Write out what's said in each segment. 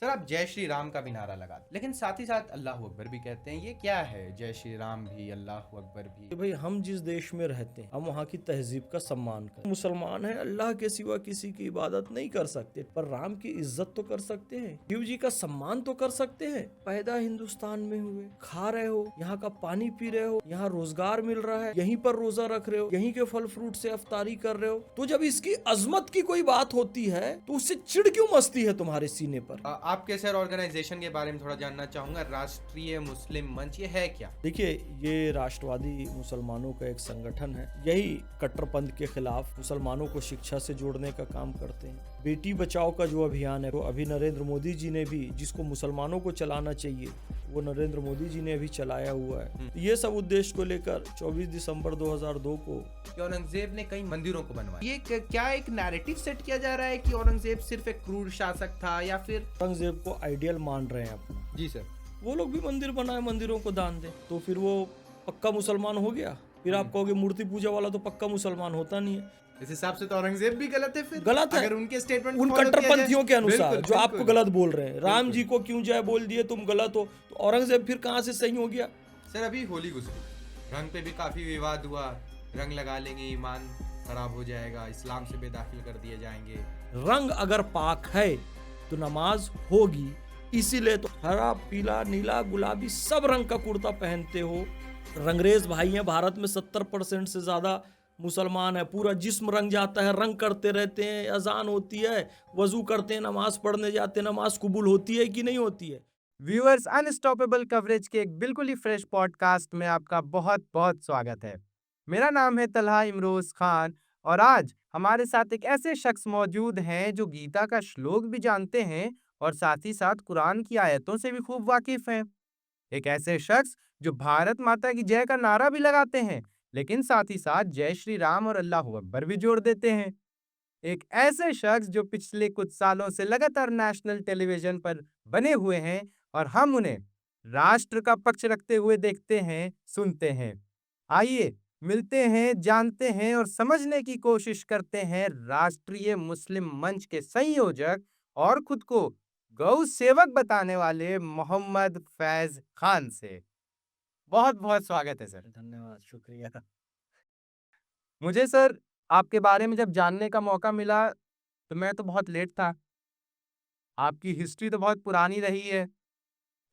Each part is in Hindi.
सर आप जय श्री राम का भी नारा लगाते लेकिन साथ ही साथ अल्लाह अकबर भी कहते हैं, ये क्या है? जय श्री राम भी अल्लाह अकबर भी। कि भाई हम जिस देश में रहते हैं हम वहाँ की तहजीब का सम्मान करें। मुसलमान है, अल्लाह के सिवा किसी की इबादत नहीं कर सकते, पर राम की इज्जत तो कर सकते हैं, शिव जी का सम्मान तो कर सकते हैं। पैदा हिंदुस्तान में हुए, खा रहे हो, यहाँ का पानी पी रहे हो, यहाँ रोजगार मिल रहा है, यहीं पर रोजा रख रहे हो, यहीं के फल फ्रूट से अफ्तारी कर रहे हो, तो जब इसकी अजमत की कोई बात होती है तो उससे चिढ़ क्यों मचती है तुम्हारे सीने पर? आपके सर ऑर्गेनाइजेशन के बारे में थोड़ा जानना चाहूंगा। राष्ट्रीय मुस्लिम मंच ये है क्या? देखिए, ये राष्ट्रवादी मुसलमानों का एक संगठन है। यही कट्टरपंथ के खिलाफ मुसलमानों को शिक्षा से जोड़ने का काम करते हैं। बेटी बचाओ का जो अभियान है, वो अभी नरेंद्र मोदी जी ने भी, जिसको मुसलमानों को चलाना चाहिए, वो नरेंद्र मोदी जी ने अभी चलाया हुआ है। ये सब उद्देश्य को लेकर 24 दिसंबर 2002 को कि औरंगजेब ने कई मंदिरों को बनवाया। ये क्या एक नैरेटिव सेट किया जा रहा है कि औरंगजेब सिर्फ एक क्रूर शासक था, या फिर औरंगजेब को आइडियल मान रहे हैं अपना? जी सर। वो लोग भी मंदिर बनाए, मंदिरों को दान दे, तो फिर वो पक्का मुसलमान हो गया? फिर आप कहोगे मूर्ति पूजा वाला तो पक्का मुसलमान होता नहीं है। इस हिसाब से तो औरंगजेब भी गलत है फिर। गलत है अगर उनके स्टेटमेंट उन follow किया जाए। कट्टरपंथियों के अनुसार, बिल्कुल, जो आपको बिल्कुल। गलत बोल रहे हैं। राम बिल्कुल। जी को क्यों जय बोल दिए, तुम गलत हो, तो औरंगजेब फिर कहाँ से सही हो गया? सर अभी होली गुजरी, रंग पे भी काफी विवाद हुआ। रंग लगा लेंगे ईमान खराब हो जाएगा, इस्लाम से बेदाखिल कर दिए जाएंगे। रंग अगर पाक है तो नमाज होगी। इसीलिए तो हरा, पीला, नीला, गुलाबी सब रंग का कुर्ता पहनते हो। रंगरेज भाई हैं, भारत में 70% से ज्यादा मुसलमान है। पूरा जिस्म रंग जाता है, रंग करते रहते हैं, अजान होती है, वजू करते हैं, नमाज पढ़ने जाते हैं, नमाज कबूल होती है कि नहीं होती है? व्यूअर्स, अनस्टॉपेबल कवरेज के एक बिल्कुल ही फ्रेश पॉडकास्ट में आपका बहुत बहुत स्वागत है। मेरा नाम है तलहा इमरोज खान और आज हमारे साथ एक ऐसे शख्स मौजूद हैं जो गीता का श्लोक भी जानते हैं और साथ ही साथ कुरान की आयतों से भी खूब वाकिफ हैं। एक ऐसे शख्स जो भारत माता की जय का नारा भी लगाते हैं, लेकिन साथ ही साथ जय श्री राम और अल्लाह अकबर भी जोड़ देते हैं। एक ऐसे शख्स जो पिछले कुछ सालों से लगातार नेशनल टेलीविजन पर बने हुए हैं और हम उन्हें राष्ट्र का पक्ष रखते हुए देखते हैं, सुनते हैं। आइए मिलते हैं, जानते हैं और समझने की कोशिश करते हैं राष्ट्रीय मुस्लिम मंच के संयोजक और खुद को गौ सेवक बताने वाले मोहम्मद फैज खान से। बहुत बहुत स्वागत है सर। धन्यवाद, शुक्रिया। मुझे सर आपके बारे में जब जानने का मौका मिला तो मैं तो बहुत लेट था। आपकी हिस्ट्री तो बहुत पुरानी रही है।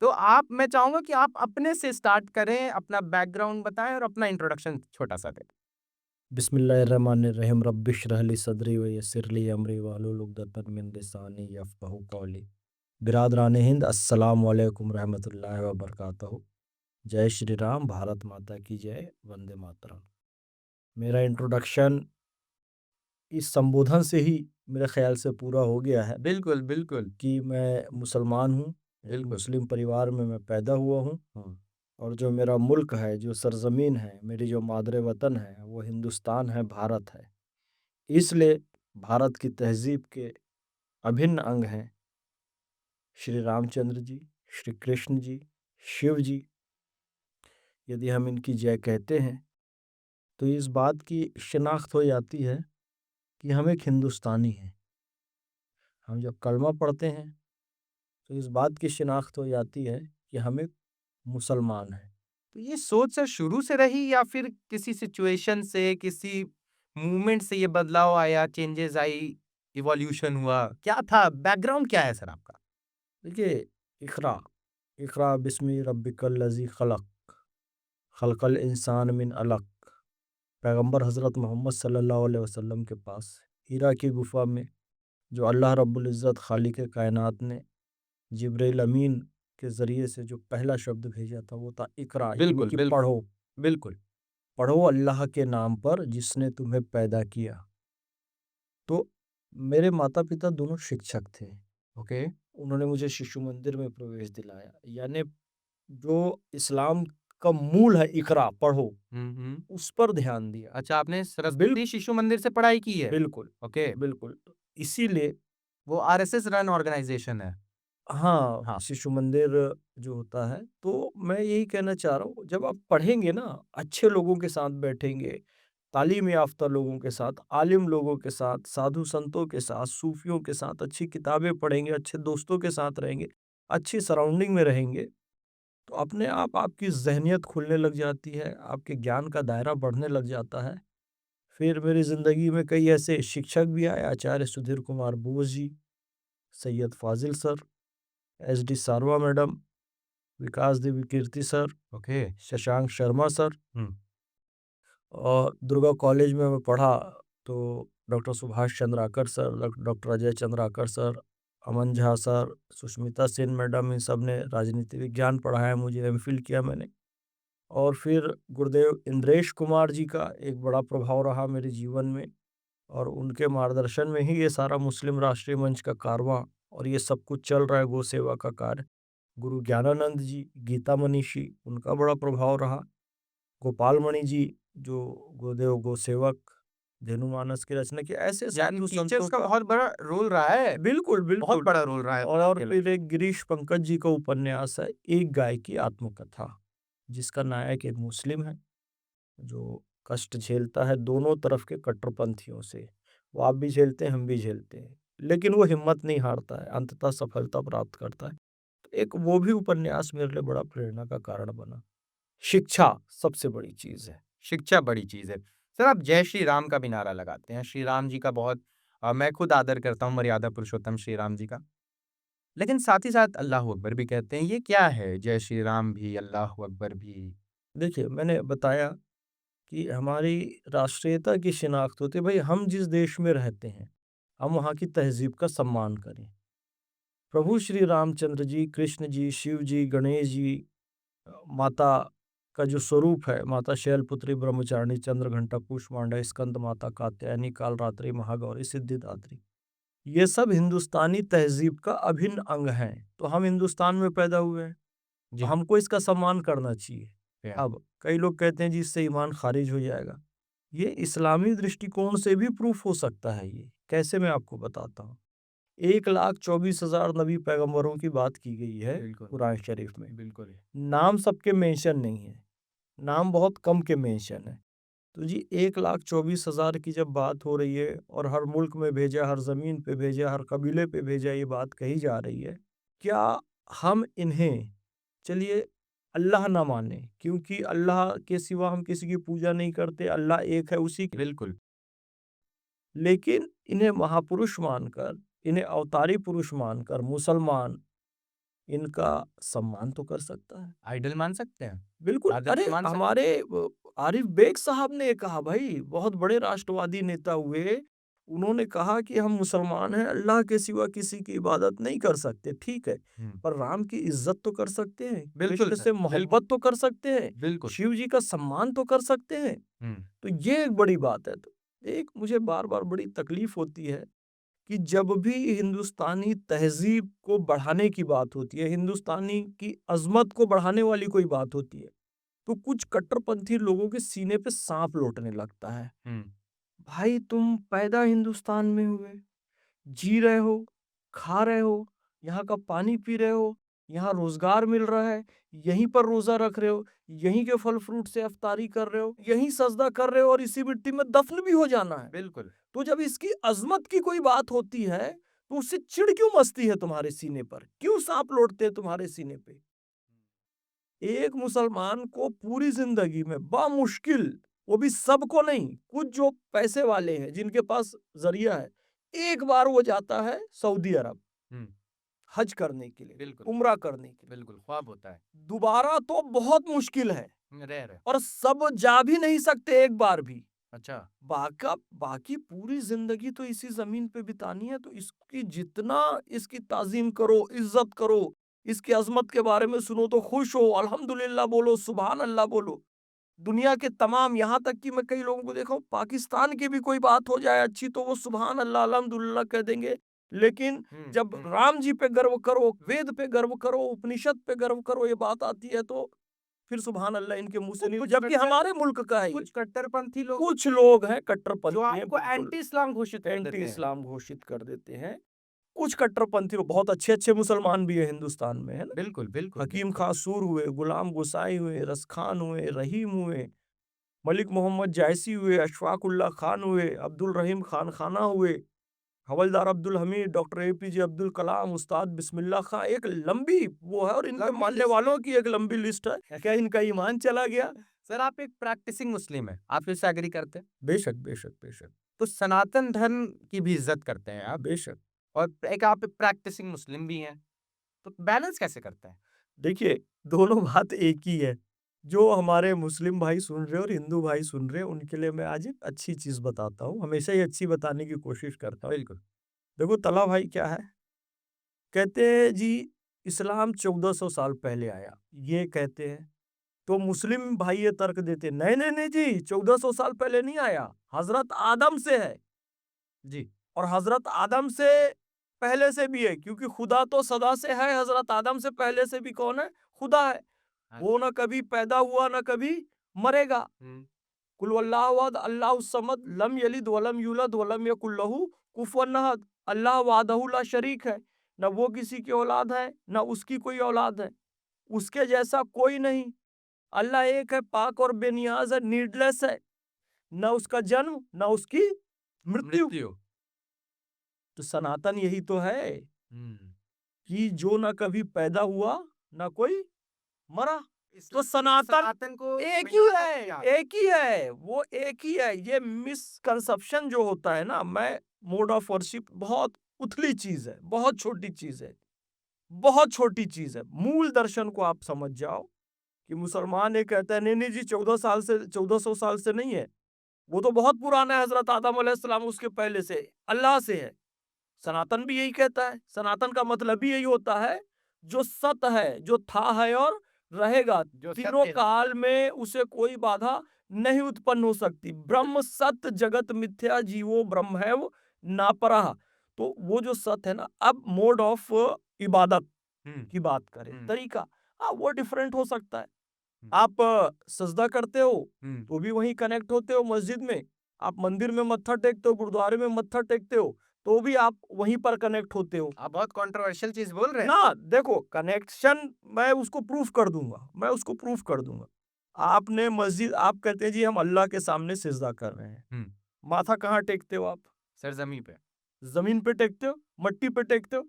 तो मैं चाहूँगा कि आप अपने से स्टार्ट करें, अपना बैकग्राउंड बताएँ और अपना इंट्रोडक्शन छोटा-सा दें। बिस्मिल्लाहिर्रहमानिर्रहीम, रब्बिश्रह ली सदरी व यस्सिर ली अमरी वाहलुल उक़दतम मिन लिसानी यफ़क़हू क़ौली। बिरादरान हिंद, अस्सलाम वालेकुम रहमतुल्लाहि व बरकातहू। जय श्री राम, भारत माता की जय, वंदे मातरम। मेरा इंट्रोडक्शन इस संबोधन से ही मेरे ख्याल से पूरा हो गया है बिल्कुल, बिल्कुल। कि मैं मुसलमान हूँ, एक बिल्कुल। मुस्लिम परिवार में मैं पैदा हुआ हूँ, और जो मेरा मुल्क है, जो सरज़मीन है, मेरी जो मादरे वतन है, वो हिंदुस्तान है, भारत है। इसलिए भारत की तहज़ीब के अभिन्न अंग हैं श्री रामचंद्र जी, श्री कृष्ण जी, शिव जी। यदि हम इनकी जय कहते हैं तो इस बात की शिनाख्त हो जाती है कि हम एक हिंदुस्तानी हैं। हम जब कलमा पढ़ते हैं तो इस बात की शिनाख्त हो जाती है कि हम एक मुसलमान हैं। तो ये सोच सर शुरू से रही या फिर किसी सिचुएशन से, किसी मूवमेंट से ये बदलाव आया, चेंजेस आई, इवोल्यूशन हुआ? क्या था? बैकग्राउंड क्या है सर आपका? देखिए, इक़रा, इक़रा बिस्मि रब्बिकल लज़ी खलक़, खलक़ल इंसान मिन अलक़। पैगंबर हज़रत मोहम्मद सल्लल्लाहु अलैहि वसल्लम के पास हीरा की गुफ़ा में जो अल्लाह रब्बुल इज़्ज़त खालिक़ कायनात ने जिब्रील अमीन के ज़रिए से जो पहला शब्द भेजा था वो था इक़रा, यानी बिल्कुल, कि बिल्कुल। पढ़ो। बिल्कुल। पढ़ो अल्लाह के नाम पर जिसने तुम्हें पैदा किया। तो मेरे माता-पिता दोनों शिक्षक थे। ओके। उन्होंने मुझे शिशु मंदिर में प्रवेश दिलाया, यानी जो इस्लाम का मूल है इक़रा, पढ़ो, हुँ। उस पर ध्यान दिया। अच्छा, आपने बिल सरस्वती शिशु मंदिर से पढ़ाई की है? बिल्कुल, ओके। बिल्कुल। तो इसीलिए वो आरएसएस रन ऑर्गनाइजेशन है। हाँ, हाँ। शिशु मंदिर जो होता है, तो मैं यही कहना चाह रहा हूँ, जब आप पढ़ेंगे ना, अच्छे लोगों के साथ बैठेंगे, तालीम याफ्ता लोगों के साथ, आलिम लोगों के साथ, साधु संतों के साथ, सूफियों के साथ, अच्छी किताबें पढ़ेंगे, अच्छे दोस्तों के साथ रहेंगे, अच्छी सराउंडिंग में रहेंगे, तो अपने आप आपकी ज़हनियत खुलने लग जाती है, आपके ज्ञान का दायरा बढ़ने लग जाता है। फिर मेरी ज़िंदगी में कई ऐसे शिक्षक भी आए, Acharya Sudhir Kumar Bose ji, Syed Fazil sir, SD Sarva madam, Vikas Devi Kirti sir, okay. Shashank Sharma sir. हुँ। और दुर्गा कॉलेज में मैं पढ़ा तो doctor Subhash Chandrakar sir, doctor Ajay Chandrakar sir, Aman Jha sir, Sushmita Sen madam, इन सब ने राजनीति विज्ञान पढ़ाया मुझे, एमफिल किया मैंने। और फिर गुरुदेव इंद्रेश कुमार जी का एक बड़ा प्रभाव रहा मेरे जीवन में, और उनके मार्गदर्शन में ही ये सारा मुस्लिम राष्ट्रीय मंच का कारवां और ये सब कुछ चल रहा है, गौ सेवा का कार्य। गुरु ज्ञानानंद जी, गीता मनीषी, उनका बड़ा प्रभाव रहा। गोपाल मणि जी, जो गुरुदेव गोसेवक, धेनुमानस की रचना की, ऐसे यानी साधु टीचर्स संतों का का बहुत बड़ा रोल रहा है। बिल्कुल, बहुत बिल्कुल। बड़ा रोल रहा है। और फिर एक गिरीश पंकज जी का उपन्यास है, एक गाय की आत्मकथा, जिसका नायक एक मुस्लिम है, जो कष्ट झेलता है दोनों तरफ के कट्टरपंथियों से। वो आप भी झेलते हैं, हम भी झेलते हैं, लेकिन वो हिम्मत नहीं हारता है, अंततः सफलता प्राप्त करता है। तो एक वो भी उपन्यास मेरे लिए बड़ा प्रेरणा का कारण बना। शिक्षा सबसे बड़ी चीज़ है। शिक्षा बड़ी चीज़ है। सर, आप जय श्री राम का भी नारा लगाते हैं। श्री राम जी का बहुत मैं खुद आदर करता हूँ, मर्यादा पुरुषोत्तम श्री राम जी का। लेकिन साथ ही साथ अल्लाहू अकबर भी कहते हैं। ये क्या है? जय श्री राम भी, अल्लाहू अकबर भी? देखिए, मैंने बताया कि हमारी राष्ट्रीयता की शिनाख्त होती है, भाई हम जिस देश में रहते हैं, हम वहाँ की तहज़ीब का सम्मान करें। प्रभु श्री रामचंद्र जी, कृष्ण जी, शिव जी, गणेश जी, माता का जो स्वरूप है, माता शैलपुत्री, ब्रह्मचारिणी, चंद्रघंटा, कूष्मांडा, स्कंद माता, कात्यायनी, कालरात्रि, महागौरी, सिद्धिदात्री, ये सब हिंदुस्तानी तहज़ीब का अभिन्न अंग हैं। तो हम हिंदुस्तान में पैदा हुए हैं, जी। तो हमको इसका सम्मान करना चाहिए। या। अब कई लोग कहते हैं जी इससे ईमान खारिज हो जाएगा। ये इस्लामी दृष्टिकोण से भी प्रूफ हो सकता है ये। कैसे, मैं आपको बताता हूँ। 1,24,000 नबी पैगंबरों की बात की गई है बिल्कुल। कुरान शरीफ में। बिल्कुल। नाम सबके मेंशन नहीं है, नाम बहुत कम के मेंशन है। तो जी 1,24,000 की जब बात हो रही है और हर मुल्क में भेजा, हर ज़मीन पे भेजा, हर कबीले पे भेजा, ये बात कही जा रही है, क्या हम इन्हें, चलिए अल्लाह ना माने, क्योंकि अल्लाह के सिवा हम किसी की पूजा नहीं करते, अल्लाह एक है, उसी की, बिल्कुल। लेकिन इन्हें महापुरुष मानकर, इन्हें अवतारी पुरुष मानकर मुसलमान इनका सम्मान तो कर सकता है। आइडल मान सकते हैं? बिल्कुल। आदर्श अरे मान सकते हमारे आरिफ बेग साहब ने कहा, भाई बहुत बड़े राष्ट्रवादी नेता हुए, उन्होंने कहा कि हम मुसलमान हैं, अल्लाह के सिवा किसी की इबादत नहीं कर सकते, ठीक है, हैं। पर राम की इज्जत तो कर सकते हैं, बिल्कुल कृष्ण सर, से बिल्कुल। मोहब्बत तो कर सकते हैं, बिल्कुल। शिव जी का सम्मान तो कर सकते हैं। हुँ। तो ये एक बड़ी बात है। तो एक मुझे बार बार बड़ी तकलीफ होती है कि जब भी हिंदुस्तानी तहजीब को बढ़ाने की बात होती है, हिंदुस्तानी की अजमत को बढ़ाने वाली कोई बात होती है, तो कुछ कट्टरपंथी लोगों के सीने पे सांप लौटने लगता है। हुँ। भाई तुम पैदा हिंदुस्तान में हुए, जी रहे हो, खा रहे हो, यहाँ का पानी पी रहे हो, यहाँ रोजगार मिल रहा है, यहीं पर रोजा रख रहे हो, यहीं के फल फ्रूट से अफ्तारी कर रहे हो, यहीं सजदा कर रहे हो, और इसी मिट्टी में दफन भी हो जाना है। बिल्कुल। तो जब इसकी अजमत की कोई बात होती है, तो उससे चिढ़ क्यों मचती है तुम्हारे सीने पर? क्यों सांप लौटते हैं तुम्हारे सीने पे? एक मुसलमान को पूरी जिंदगी में बामुश्किल, वो भी सबको नहीं, कुछ जो पैसे वाले हैं, जिनके पास जरिया है, एक बार वो जाता है सऊदी अरब हुँ। हज करने के लिए, बिल्कुल। उम्रा करने के लिए। बिल्कुल, ख्वाब होता है। दोबारा तो बहुत मुश्किल है, रेयर है। और सब जा भी नहीं सकते एक बार भी। अच्छा। बाकी पूरी जिंदगी तो इसी जमीन पे बितानी है, तो इसकी जितना इसकी ताजीम करो, इज्जत करो, इसकी अजमत के बारे में सुनो तो खुश हो, अल्हम्दुलिल्लाह बोलो, सुभान अल्लाह बोलो। दुनिया के तमाम, यहाँ तक कि मैं कई लोगों को देखा हूँ, पाकिस्तान की भी कोई बात हो जाए अच्छी, तो वो सुभान अल्लाह अल्हम्दुलिल्लाह कह देंगे। लेकिन जब राम जी पे गर्व करो, वेद पे गर्व करो, उपनिषद पे गर्व करो, ये बात आती है, तो फिर सुभान अल्लाह इनके मुंह से नहीं, जबकि हमारे मुल्क का है। कुछ कट्टरपंथी लोग, कुछ लोग हैं कट्टरपंथी जो हैं, आपको एंटी इस्लाम घोषित कर एंटी देते हैं। इस्लाम घोषित कर देते हैं। कुछ कट्टरपंथी लोग, बहुत अच्छे अच्छे मुसलमान भी है हिंदुस्तान में, है ना। बिल्कुल, बिल्कुल। हकीम खासूर हुए, गुलाम गुसाई हुए, रस खान हुए, रहीम हुए, मलिक मोहम्मद जायसी हुए, अशफाक उल्लाह खान हुए, अब्दुल रहीम खान खाना हुए, हवलदार अब्दुल हमीद, डॉक्टर एपीजे अब्दुल कलाम, उस्ताद बिस्मिल्लाह खां, एक लंबी वो है और इनके लंबी मानने लिस्ट। वालों की एक लंबी लिस्ट है। क्या इनका ईमान चला गया? सर आप एक प्रैक्टिसिंग मुस्लिम है, आप इससे एग्री करते हैं? बेशक बेशक बेशक तो सनातन धर्म की भी इज्जत करते हैं आप, बेशक। और एक आप प्रैक्टिसिंग मुस्लिम भी हैं, तो बैलेंस कैसे करते हैं? देखिए, दोनों बात एक ही है। जो हमारे मुस्लिम भाई सुन रहे हैं और हिंदू भाई सुन रहे हैं, उनके लिए मैं आज एक अच्छी चीज़ बताता हूँ। हमेशा ही अच्छी बताने की कोशिश करता हूँ। बिल्कुल। देखो तला भाई क्या है, कहते हैं जी इस्लाम 1400 साल पहले आया, ये कहते हैं। तो मुस्लिम भाई ये तर्क देते हैं, नहीं नहीं नहीं जी, 1400 साल पहले नहीं आया, हजरत आदम से है। जी। और हजरत आदम से पहले से भी है, क्योंकि खुदा तो सदा से है, हजरत आदम से पहले से भी कौन है? खुदा है। वो ना कभी पैदा हुआ ना कभी मरेगा। कुल वल्लाहु अहद, अल्लाहु समद, लम यलिद वलम यूलद वलम यकुल लहू कुफुवन अहद। अल्लाह वाहदहू ला शरीक है, न वो किसी की औलाद है न उसकी कोई औलाद है, उसके जैसा कोई नहीं। अल्लाह एक है, पाक और बेनियाज है, नीडलेस है, न उसका जन्म न उसकी मृत्यु। तो सनातन यही तो है कि जो ना कभी पैदा हुआ ना कोई मरा। तो सनातन को एक ही है, एक ही है, वो एक ही है। ये मिसकंसेप्शन जो होता है ना, मैं मोड ऑफ वर्शिप बहुत उथली चीज है, बहुत छोटी चीज है, बहुत छोटी चीज है। मूल दर्शन को आप समझ जाओ कि मुसलमान ये कहता है नहीं नहीं जी 1400 साल से नहीं है, वो तो बहुत पुराना है, हजरत आदम अलैहिस्सलाम उसके पहले से अल्लाह से है। सनातन भी यही कहता है। सनातन का मतलब भी यही होता है, जो सत है, जो था है और रहेगा, तीनों काल में उसे कोई बाधा नहीं उत्पन्न हो सकती। ब्रह्म सत्य जगत मिथ्या जीवो ब्रह्म है वो नापराह। तो वो जो सत्य है ना, अब मोड ऑफ इबादत की बात करें, तरीका, हाँ वो डिफरेंट हो सकता है। आप सजदा करते हो तो भी वहीं कनेक्ट होते हो मस्जिद में, आप मंदिर में मत्था टेकते हो, गुरुद्वारे में मत्था टेकते हो, तो भी आप वहीं पर कनेक्ट होते हो। आप बहुत कंट्रोवर्शियल चीज बोल रहे हैं ना देखो, कनेक्शन मैं उसको प्रूफ कर दूंगा, मैं उसको प्रूफ कर दूंगा। आपने मस्जिद, आप कहते हैं जी हम अल्लाह के सामने सिजदा कर रहे हैं, माथा कहाँ टेकते हो आप? सर जमीन पे। जमीन पे टेकते हो, मट्टी पे टेकते हो।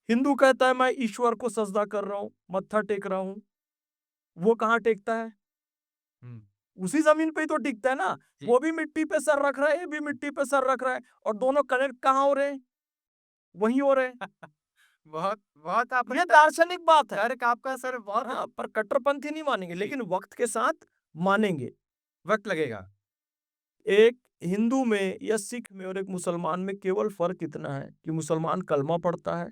हिंदू कहता है मैं ईश्वर को सजदा कर रहा हूँ, मत्था टेक रहा हूँ, वो कहाँ टेकता है? उसी जमीन पे ही तो टिकता है ना। वो भी मिट्टी पे सर रख रहा है, ये भी मिट्टी पे सर रख रहा है, और दोनों कनेक्ट कहाँ हो रहे हैं? वहीं हो रहे हैं। बहुत बहुत आप ये दार्शनिक बात है। तर्क आपका सर बहुत हाँ, पर कट्टरपंथी नहीं मानेंगे, लेकिन वक्त के साथ मानेंगे। वक्त लगेगा। एक हिंदू में या सिख में और एक मुसलमान में केवल फर्क इतना है कि मुसलमान कलमा पढ़ता है,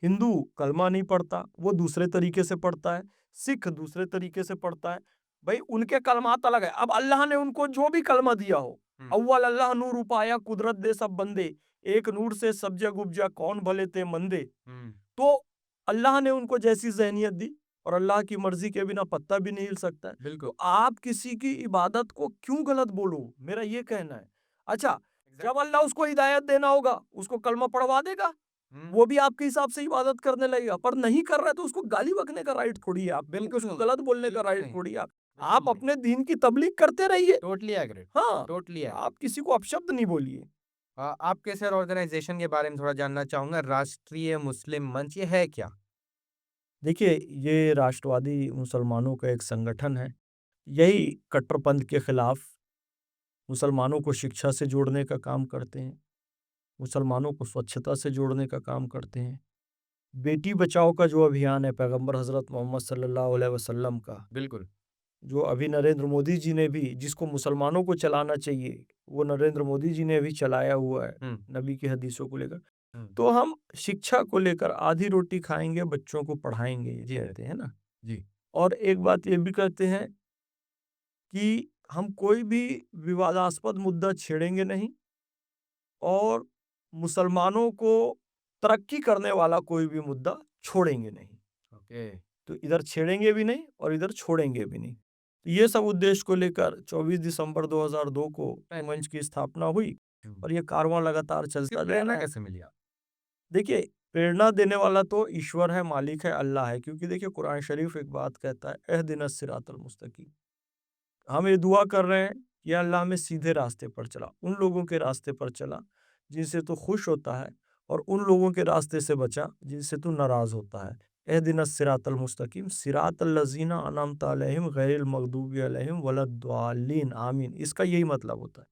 हिंदू कलमा नहीं पढ़ता, वो दूसरे तरीके से पढ़ता है, सिख दूसरे तरीके से पढ़ता है। भाई उनके कलमात अलग है। अब अल्लाह ने उनको जो भी कलमा दिया हो, अव्वल अल्लाह नूर उपाया कुदरत दे सब बंदे, एक नूर से सब जग उपजा कौन भले ते मंदे। तो अल्लाह ने उनको जैसी जहनियत दी, और अल्लाह की मर्जी के बिना पत्ता भी नहीं हिल सकता है। बिल्कुल। तो आप किसी की इबादत को क्यों गलत बोलो, मेरा ये कहना है। अच्छा, जब अल्लाह उसको हिदायत देना होगा, उसको कलमा पढ़वा देगा, वो भी आपके हिसाब से इबादत करने लगेगा। पर नहीं कर रहा है तो उसको गाली बकने का राइट थोड़ी है, आप बिल्कुल उसको गलत बोलने का राइट थोड़ी है। आप अपने दीन की तबलीग करते रहिए। Totally agree. हाँ, टोटली एग्री। आप किसी को अपशब्द नहीं बोलिए। आपके सर ऑर्गेनाइजेशन के बारे में थोड़ा जानना चाहूंगा, राष्ट्रीय मुस्लिम मंच, ये है क्या? देखिए, ये राष्ट्रवादी मुसलमानों का एक संगठन है। यही कट्टरपंथ के खिलाफ मुसलमानों को शिक्षा से जोड़ने का काम करते हैं, मुसलमानों को स्वच्छता से जोड़ने का काम करते हैं। बेटी बचाओ का जो अभियान है पैगंबर हजरत मोहम्मद सल्लल्लाहु अलैहि वसल्लम का, बिल्कुल। जो अभी नरेंद्र मोदी जी ने भी, जिसको मुसलमानों को चलाना चाहिए, वो नरेंद्र मोदी जी ने भी चलाया हुआ है नबी की हदीसों को लेकर। तो हम शिक्षा को लेकर आधी रोटी खाएंगे, बच्चों को पढ़ाएंगे, ये कहते हैं ना जी। और एक बात ये भी कहते हैं कि हम कोई भी विवादास्पद मुद्दा छेड़ेंगे नहीं, और मुसलमानों को तरक्की करने वाला कोई भी मुद्दा छोड़ेंगे नहीं। ओके। तो इधर छेड़ेंगे भी नहीं और इधर छोड़ेंगे भी नहीं। तो ये सब उद्देश्य को लेकर 24 दिसंबर 2002 को मंच की स्थापना हुई, और ये कारवां लगातार चलता जा रहा है। कैसे मिली आप? देखिए, प्रेरणा देने वाला तो ईश्वर है, मालिक है, अल्लाह है। क्योंकि देखिए कुरान शरीफ एक बात कहता है, एहदिनस सिरातल मुस्तकीम, हम ये दुआ कर रहे हैं कि अल्लाह हमें सीधे रास्ते पर चला, उन लोगों के रास्ते पर चला जिनसे तू खुश होता है, और उन लोगों के रास्ते से बचा जिनसे तू नाराज होता है। एहदिनस सिरातल मुस्तकीम सिरातल लजीना अनअमत अलैहिम गैरिल मगदूबी अलैहिम वलद्दालिन आमीन। इसका यही मतलब होता है।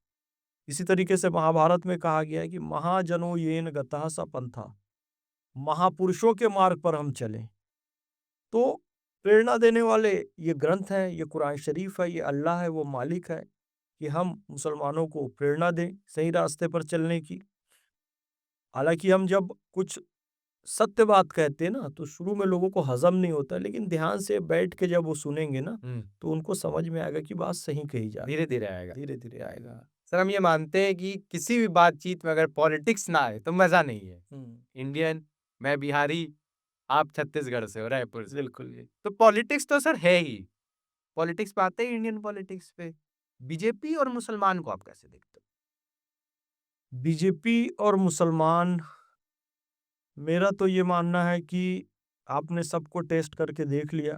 इसी तरीके से महाभारत में कहा गया है कि महाजनो येन गतः स पंथा, महापुरुषों के मार्ग पर हम चलें। तो प्रेरणा देने वाले ये ग्रंथ हैं, ये कुरान शरीफ है, ये अल्लाह है, वो मालिक है कि हम मुसलमानों को प्रेरणा दें सही रास्ते पर चलने की। हालांकि हम जब कुछ सत्य बात कहते हैं ना, तो शुरू में लोगों को हजम नहीं होता, लेकिन ध्यान से बैठ के जब वो सुनेंगे ना, तो उनको समझ में आएगा कि बात सही कही जा रही है। धीरे धीरे आएगा। धीरे धीरे आएगा। सर, हम ये मानते हैं कि किसी भी बातचीत में अगर पॉलिटिक्स ना आए तो मजा नहीं है। इंडियन, मैं बिहारी, आप छत्तीसगढ़ से हो, रायपुर से। बिल्कुल। ये तो पॉलिटिक्स तो सर है ही। पॉलिटिक्स पे आते हैं, इंडियन पॉलिटिक्स पे बीजेपी और मुसलमान को आप कैसे देखते हो? बीजेपी और मुसलमान, मेरा तो ये मानना है कि आपने सबको टेस्ट करके देख लिया।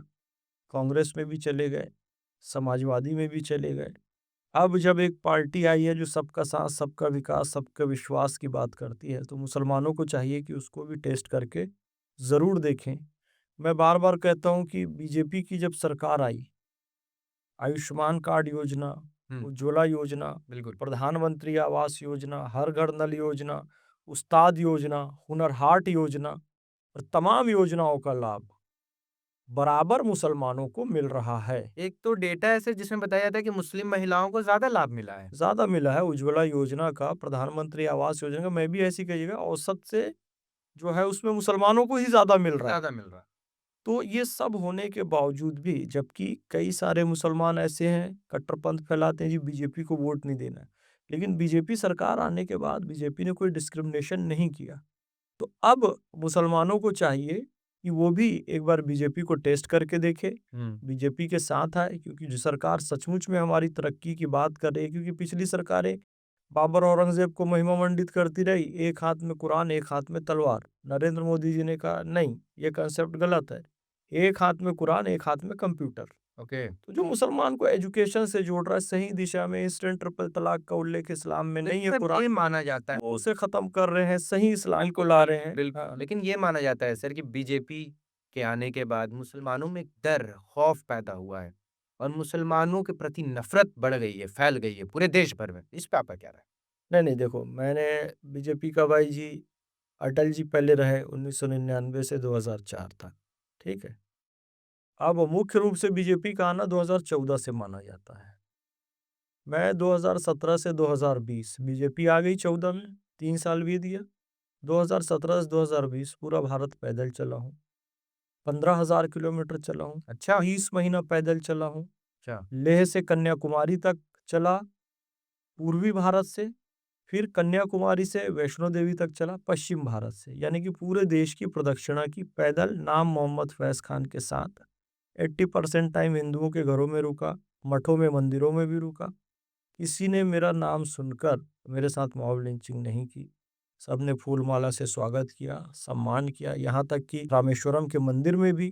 कांग्रेस में भी चले गए, समाजवादी में भी चले गए। अब जब एक पार्टी आई है जो सबका साथ, सबका विकास, सबका विश्वास की बात करती है, तो मुसलमानों को चाहिए कि उसको भी टेस्ट करके ज़रूर देखें। मैं बार बार कहता हूं कि बीजेपी की जब सरकार आई, आयुष्मान कार्ड योजना, उज्ज्वला योजना, बिल्कुल। प्रधानमंत्री आवास योजना, हर घर नल योजना, उस्ताद योजना, हुनर हाट योजना, और तमाम योजनाओं का लाभ बराबर मुसलमानों को मिल रहा है। एक तो डेटा है सर जिसमें बताया जाता है कि मुस्लिम महिलाओं को ज्यादा लाभ मिला है। ज्यादा मिला है उज्ज्वला योजना का, प्रधानमंत्री आवास योजना का। मैं भी ऐसी कहिएगा, औसत से जो है उसमें मुसलमानों को ही ज्यादा मिल रहा है। ज्यादा मिल रहा है। तो ये सब होने के बावजूद भी, जबकि कई सारे मुसलमान ऐसे हैं कट्टरपंथ फैलाते हैं जी बीजेपी को वोट नहीं देना है, लेकिन बीजेपी सरकार आने के बाद बीजेपी ने कोई डिस्क्रिमिनेशन नहीं किया। तो अब मुसलमानों को चाहिए कि वो भी एक बार बीजेपी को टेस्ट करके देखे, बीजेपी के साथ आए, क्योंकि जो सरकार सचमुच में हमारी तरक्की की बात कर रही है। क्योंकि पिछली सरकारें बाबर औरंगजेब को महिमा मंडित करती रही, एक हाथ में कुरान एक हाथ में तलवार। नरेंद्र मोदी जी ने कहा नहीं, ये कंसेप्ट गलत है, एक हाथ में कुरान एक हाथ में कंप्यूटर। ओके। तो जो मुसलमान को एजुकेशन से जोड़ रहा है सही दिशा में, इंस्टेंट ट्रिपल तलाक का उल्लेख इस्लाम में नहीं है, सर, कुरान ये माना जाता है। वो उसे खत्म कर रहे हैं, सही इस्लाम को ला रहे हैं। बिल्कुल। लेकिन ये माना जाता है सर कि बीजेपी के आने के बाद मुसलमानों में एक डर, खौफ पैदा हुआ है और मुसलमानों के प्रति नफरत बढ़ गई है, फैल गई है पूरे देश भर में। इस पे आपका क्या राय है? नहीं नहीं, देखो, मैंने बीजेपी का भाई जी अटल जी पहले रहे 1999 से 2004 तक, ठीक है। अब मुख्य रूप से बीजेपी का आना 2014 से माना जाता है। मैं 2017 से 2020 बीजेपी आ गई 14 में, 3 साल बीत दिया। 2017 से 2020 पूरा भारत पैदल चला हूँ, 15,000 किलोमीटर चला हूँ। अच्छा। 20 महीना पैदल चला हूँ। अच्छा। लेह से कन्याकुमारी तक चला पूर्वी भारत से, फिर कन्याकुमारी से वैष्णो देवी तक चला पश्चिम भारत से, यानी कि पूरे देश की प्रदक्षिणा की पैदल, नाम मोहम्मद फैज खान के साथ। 80% टाइम हिंदुओं के घरों में रुका, मठों में, मंदिरों में भी रुका। किसी ने मेरा नाम सुनकर मेरे साथ मॉब लिंचिंग नहीं की, सबने फूल माला से स्वागत किया, सम्मान किया। यहाँ तक कि रामेश्वरम के मंदिर में भी,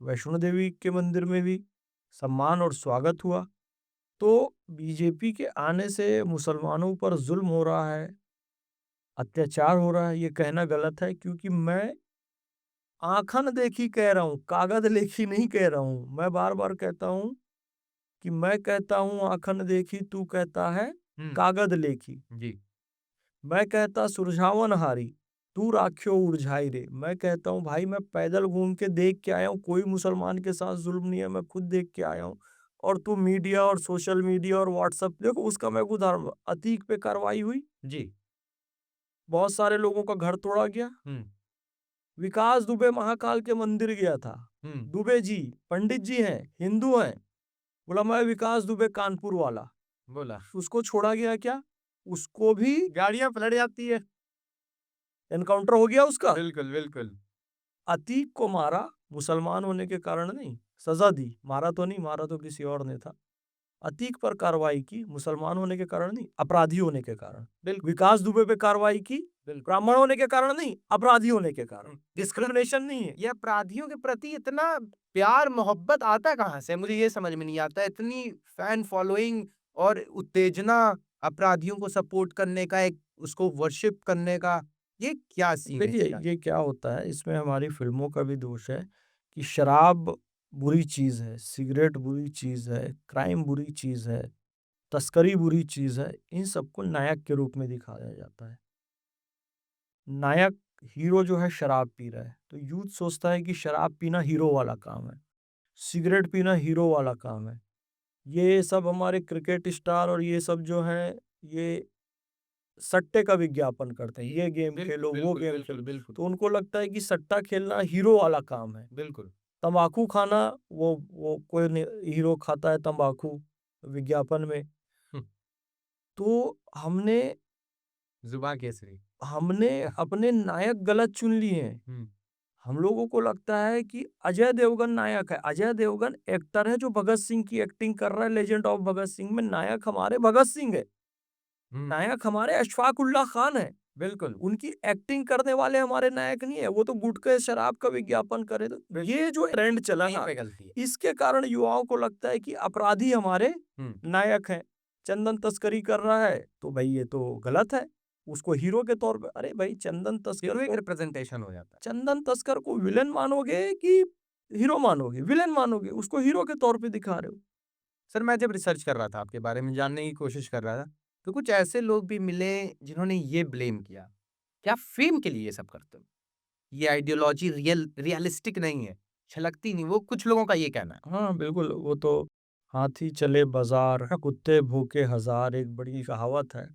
वैष्णो देवी के मंदिर में भी सम्मान और स्वागत हुआ। तो बीजेपी के आने से मुसलमानों पर जुल्म हो रहा है, अत्याचार हो रहा है, ये कहना गलत है। क्योंकि मैं आंखन देखी कह रहा हूँ, कागज लेखी नहीं कह रहा हूँ। मैं बार बार कहता हूँ कि मैं कहता हूँ आंखन देखी, तू कहता है कागज लेखी। जी। मैं कहता सुरझावन हारी, तू राख्यो उड़झाई रे। मैं कहता हूँ भाई, मैं पैदल घूम के देख के आया हूँ, कोई मुसलमान के साथ जुल्म नहीं है, मैं खुद देख के आया हूँ। और तू मीडिया और सोशल मीडिया और व्हाट्सएप देखो, उसका मैं उदाहरण, अतीक पे कार्रवाई हुई जी। बहुत सारे लोगों का घर तोड़ा गया। विकास दुबे महाकाल के मंदिर गया था, दुबे जी पंडित जी हैं, हिंदू हैं, बोला मैं विकास दुबे कानपुर वाला, बोला उसको छोड़ा गया क्या? उसको भी गाड़ियां पलट जाती है। एनकाउंटर हो गया उसका। बिल्कुल बिल्कुल। अतीक को मारा मुसलमान होने के कारण नहीं, सजा दी, मारा तो नहीं, मारा तो किसी और ने था। अतीक पर कार्रवाई की मुसलमान होने के कारण नहीं, अपराधी होने के कारण। विकास दुबे पे कार्रवाई की बिल्कुल। ब्राह्मण होने के कारण नहीं, अपराधी होने के कारण। डिस्क्रिमिनेशन नहीं है। ये अपराधियों के प्रति इतना प्यार मोहब्बत आता कहाँ से? मुझे ये समझ में नहीं आता। इतनी फैन फॉलोइंग और उत्तेजना अपराधियों को सपोर्ट करने का, एक उसको वर्शिप करने का, ये क्या सीन है देखिए, इसका? ये क्या होता है, इसमें हमारी फ़िल्मों का भी दोष है कि शराब बुरी चीज़ है, सिगरेट बुरी चीज़ है, क्राइम बुरी चीज़ है, तस्करी बुरी चीज़ है। इन सबको नायक के रूप में दिखाया जाता है। नायक हीरो जो है शराब पी रहा है, तो यूथ सोचता है कि शराब पीना हीरो वाला काम है, सिगरेट पीना हीरो वाला काम है। ये सब हमारे क्रिकेट स्टार और ये सब जो हैं, ये सट्टे का विज्ञापन करते हैं। ये गेम खेलो, वो बिल्कुल, गेम बिल्कुल, खेलो। बिल्कुल, तो उनको लगता है कि सट्टा खेलना हीरो वाला काम है। बिल्कुल। तम्बाकू खाना, वो कोई हीरो खाता है तम्बाकू विज्ञापन में। हुँ, तो हमने जुबान केसरी। हमने अपने नायक गलत चुन लिए हैं। हुँ, हम लोगों को लगता है कि अजय देवगन नायक है। अजय देवगन एक्टर है जो भगत सिंह की एक्टिंग कर रहा है। लेजेंड ऑफ भगत सिंह में नायक हमारे भगत सिंह है। हुँ, नायक हमारे अशफाक उल्लाह खान है। बिल्कुल। उनकी एक्टिंग करने वाले हमारे नायक नहीं है। वो तो गुटखे शराब का विज्ञापन करे। तो ये जो ट्रेंड चला यहीं ना, पे गलती है। इसके कारण युवाओं को लगता है कि अपराधी हमारे हुँ, नायक हैं। चंदन तस्करी कर रहा है तो भाई ये तो गलत है। उसको हीरो के तौर पे, अरे भाई चंदन तस्कर हीरो एक को रिप्रेजेंटेशन हो जाता है। चंदन तस्कर को विलेन मानोगे कि हीरो मानोगे? विलेन मानोगे, उसको हीरो के तौर पे दिखा रहे हो। सर, मैं जब रिसर्च कर रहा था आपके बारे में, जानने की कोशिश कर रहा था, तो कुछ ऐसे लोग भी मिले जिन्होंने ये ब्लेम किया कि आप फेम के लिए ये सब करते हो। ये आइडियोलॉजी रियलिस्टिक नहीं है, छलकती नहीं, वो कुछ लोगों का ये कहना है। हाँ, बिल्कुल, वो तो हाथी चले बाज़ार, कुत्ते भूखे हज़ार, एक बड़ी कहावत है।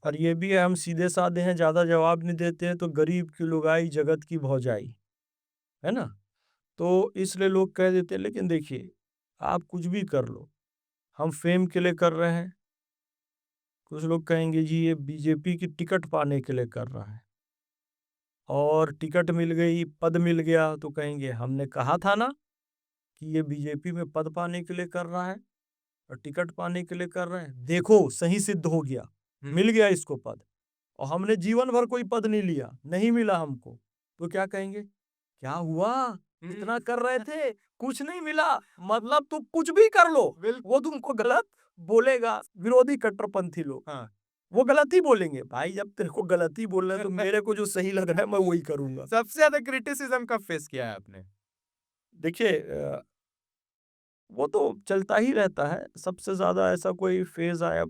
और ये भी है, हम सीधे-साधे हैं, ज़्यादा जवाब नहीं देते हैं, तो गरीब की लुगाई जगत की भौजाई, है ना? तो इसलिए लोग कह देते हैं, लेकिन देखिए, आप कुछ भी कर लो, हम फ़ेम के लिए कर रहे हैं। कुछ लोग कहेंगे जी ये बीजेपी की टिकट पाने के लिए कर रहा है, और टिकट मिल गई, पद मिल गया, तो कहेंगे हमने कहा था ना कि ये बीजेपी में पद पाने के लिए कर रहा है और टिकट पाने के लिए कर रहे हैं। देखो सही सिद्ध हो गया, हुँ, मिल गया इसको पद, और हमने जीवन भर कोई पद नहीं लिया, नहीं मिला हमको। तो क्या कहेंगे? क्या हुआ? इतना कर रहे थे, कुछ नहीं मिला, मतलब तुम कुछ भी कर लो, वो तुमको गलत बोलेगा। विरोधी कट्टरपंथी लोग, हाँ। वो गलत ही बोलेंगे। भाई जब तेरे को गलत ही बोल रहे हैं तो मेरे को जो सही लग रहा है मैं वही करूंगा। सबसे ज़्यादा क्रिटिसिज़्म कब फेस किया है आपने? देखिए वो तो चलता ही रहता है। सबसे ज़्यादा ऐसा कोई फ़ेज़ आया,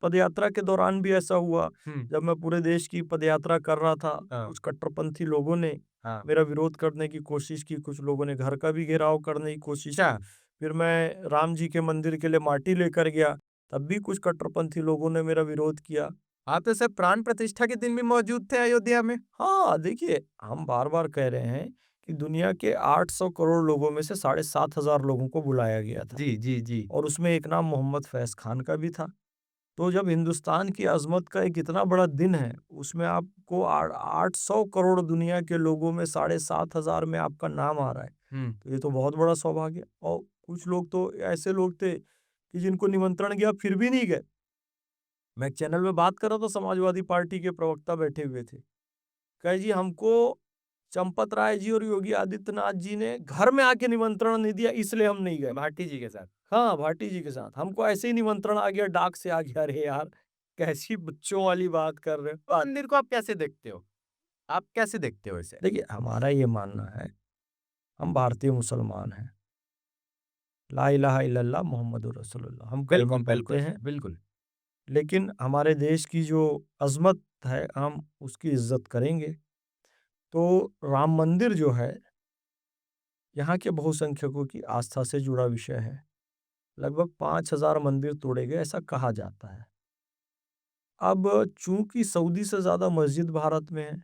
पदयात्रा के दौरान भी ऐसा हुआ। हुँ, जब मैं पूरे देश की पदयात्रा कर रहा था, हाँ, कुछ कट्टरपंथी लोगों ने हाँ। मेरा विरोध करने की कोशिश की, कुछ लोगों ने घर का भी घेराव करने की कोशिश अच्छा, की। फिर मैं राम जी के मंदिर के लिए माटी लेकर गया, तब भी कुछ कट्टरपंथी लोगों ने मेरा विरोध किया। आप तो सर प्राण प्रतिष्ठा के दिन भी मौजूद थे अयोध्या में। हाँ, देखिए हम बार-बार कह रहे हैं कि दुनिया के 800 करोड़ लोगों में से 7,500 लोगों को बुलाया गया था, जी, जी, जी। और उसमें एक नाम मोहम्मद फैज़ खान का भी था। तो जब हिंदुस्तान की अज़मत का एक इतना बड़ा दिन है, उसमें आपको 800 करोड़ दुनिया के लोगों में 7,500 में आपका नाम आ रहा है, हुँ, तो ये तो बहुत बड़ा सौभाग्य है। और कुछ लोग तो ऐसे लोग थे कि जिनको निमंत्रण गया फिर भी नहीं गए। मैं एक चैनल में बात कर रहा था, समाजवादी पार्टी के प्रवक्ता बैठे हुए थे। कहे जी हमको चंपत राय जी और योगी आदित्यनाथ जी ने घर में आके निमंत्रण नहीं दिया, इसलिए हम नहीं गए। भाटी जी के साथ। हाँ, भाटी जी के साथ। हमको ऐसे ही निमंत्रण आ गया, डाक से आ गया। अरे यार! कैसी बच्चों वाली बात कर रहे हो। मंदिर को आप कैसे देखते हो? आप कैसे देखते हो इसे? देखिए, हमारा ये मानना है, हम भारतीय मुसलमान हैं। ला इलाहा इल्लल्लाह मुहम्मदुर रसूलुल्लाह, हम कलमा बिल्कुल, पढ़ते बिल्कुल, हैं, बिल्कुल। लेकिन हमारे देश की जो अज़मत है, हम उसकी इज़्ज़त करेंगे। तो राम मंदिर जो है, यहाँ के बहुसंख्यकों की आस्था से जुड़ा विषय है। लगभग 5,000 मंदिर तोड़े गए, ऐसा कहा जाता है। अब चूँकि सऊदी से ज़्यादा मस्जिद भारत में है,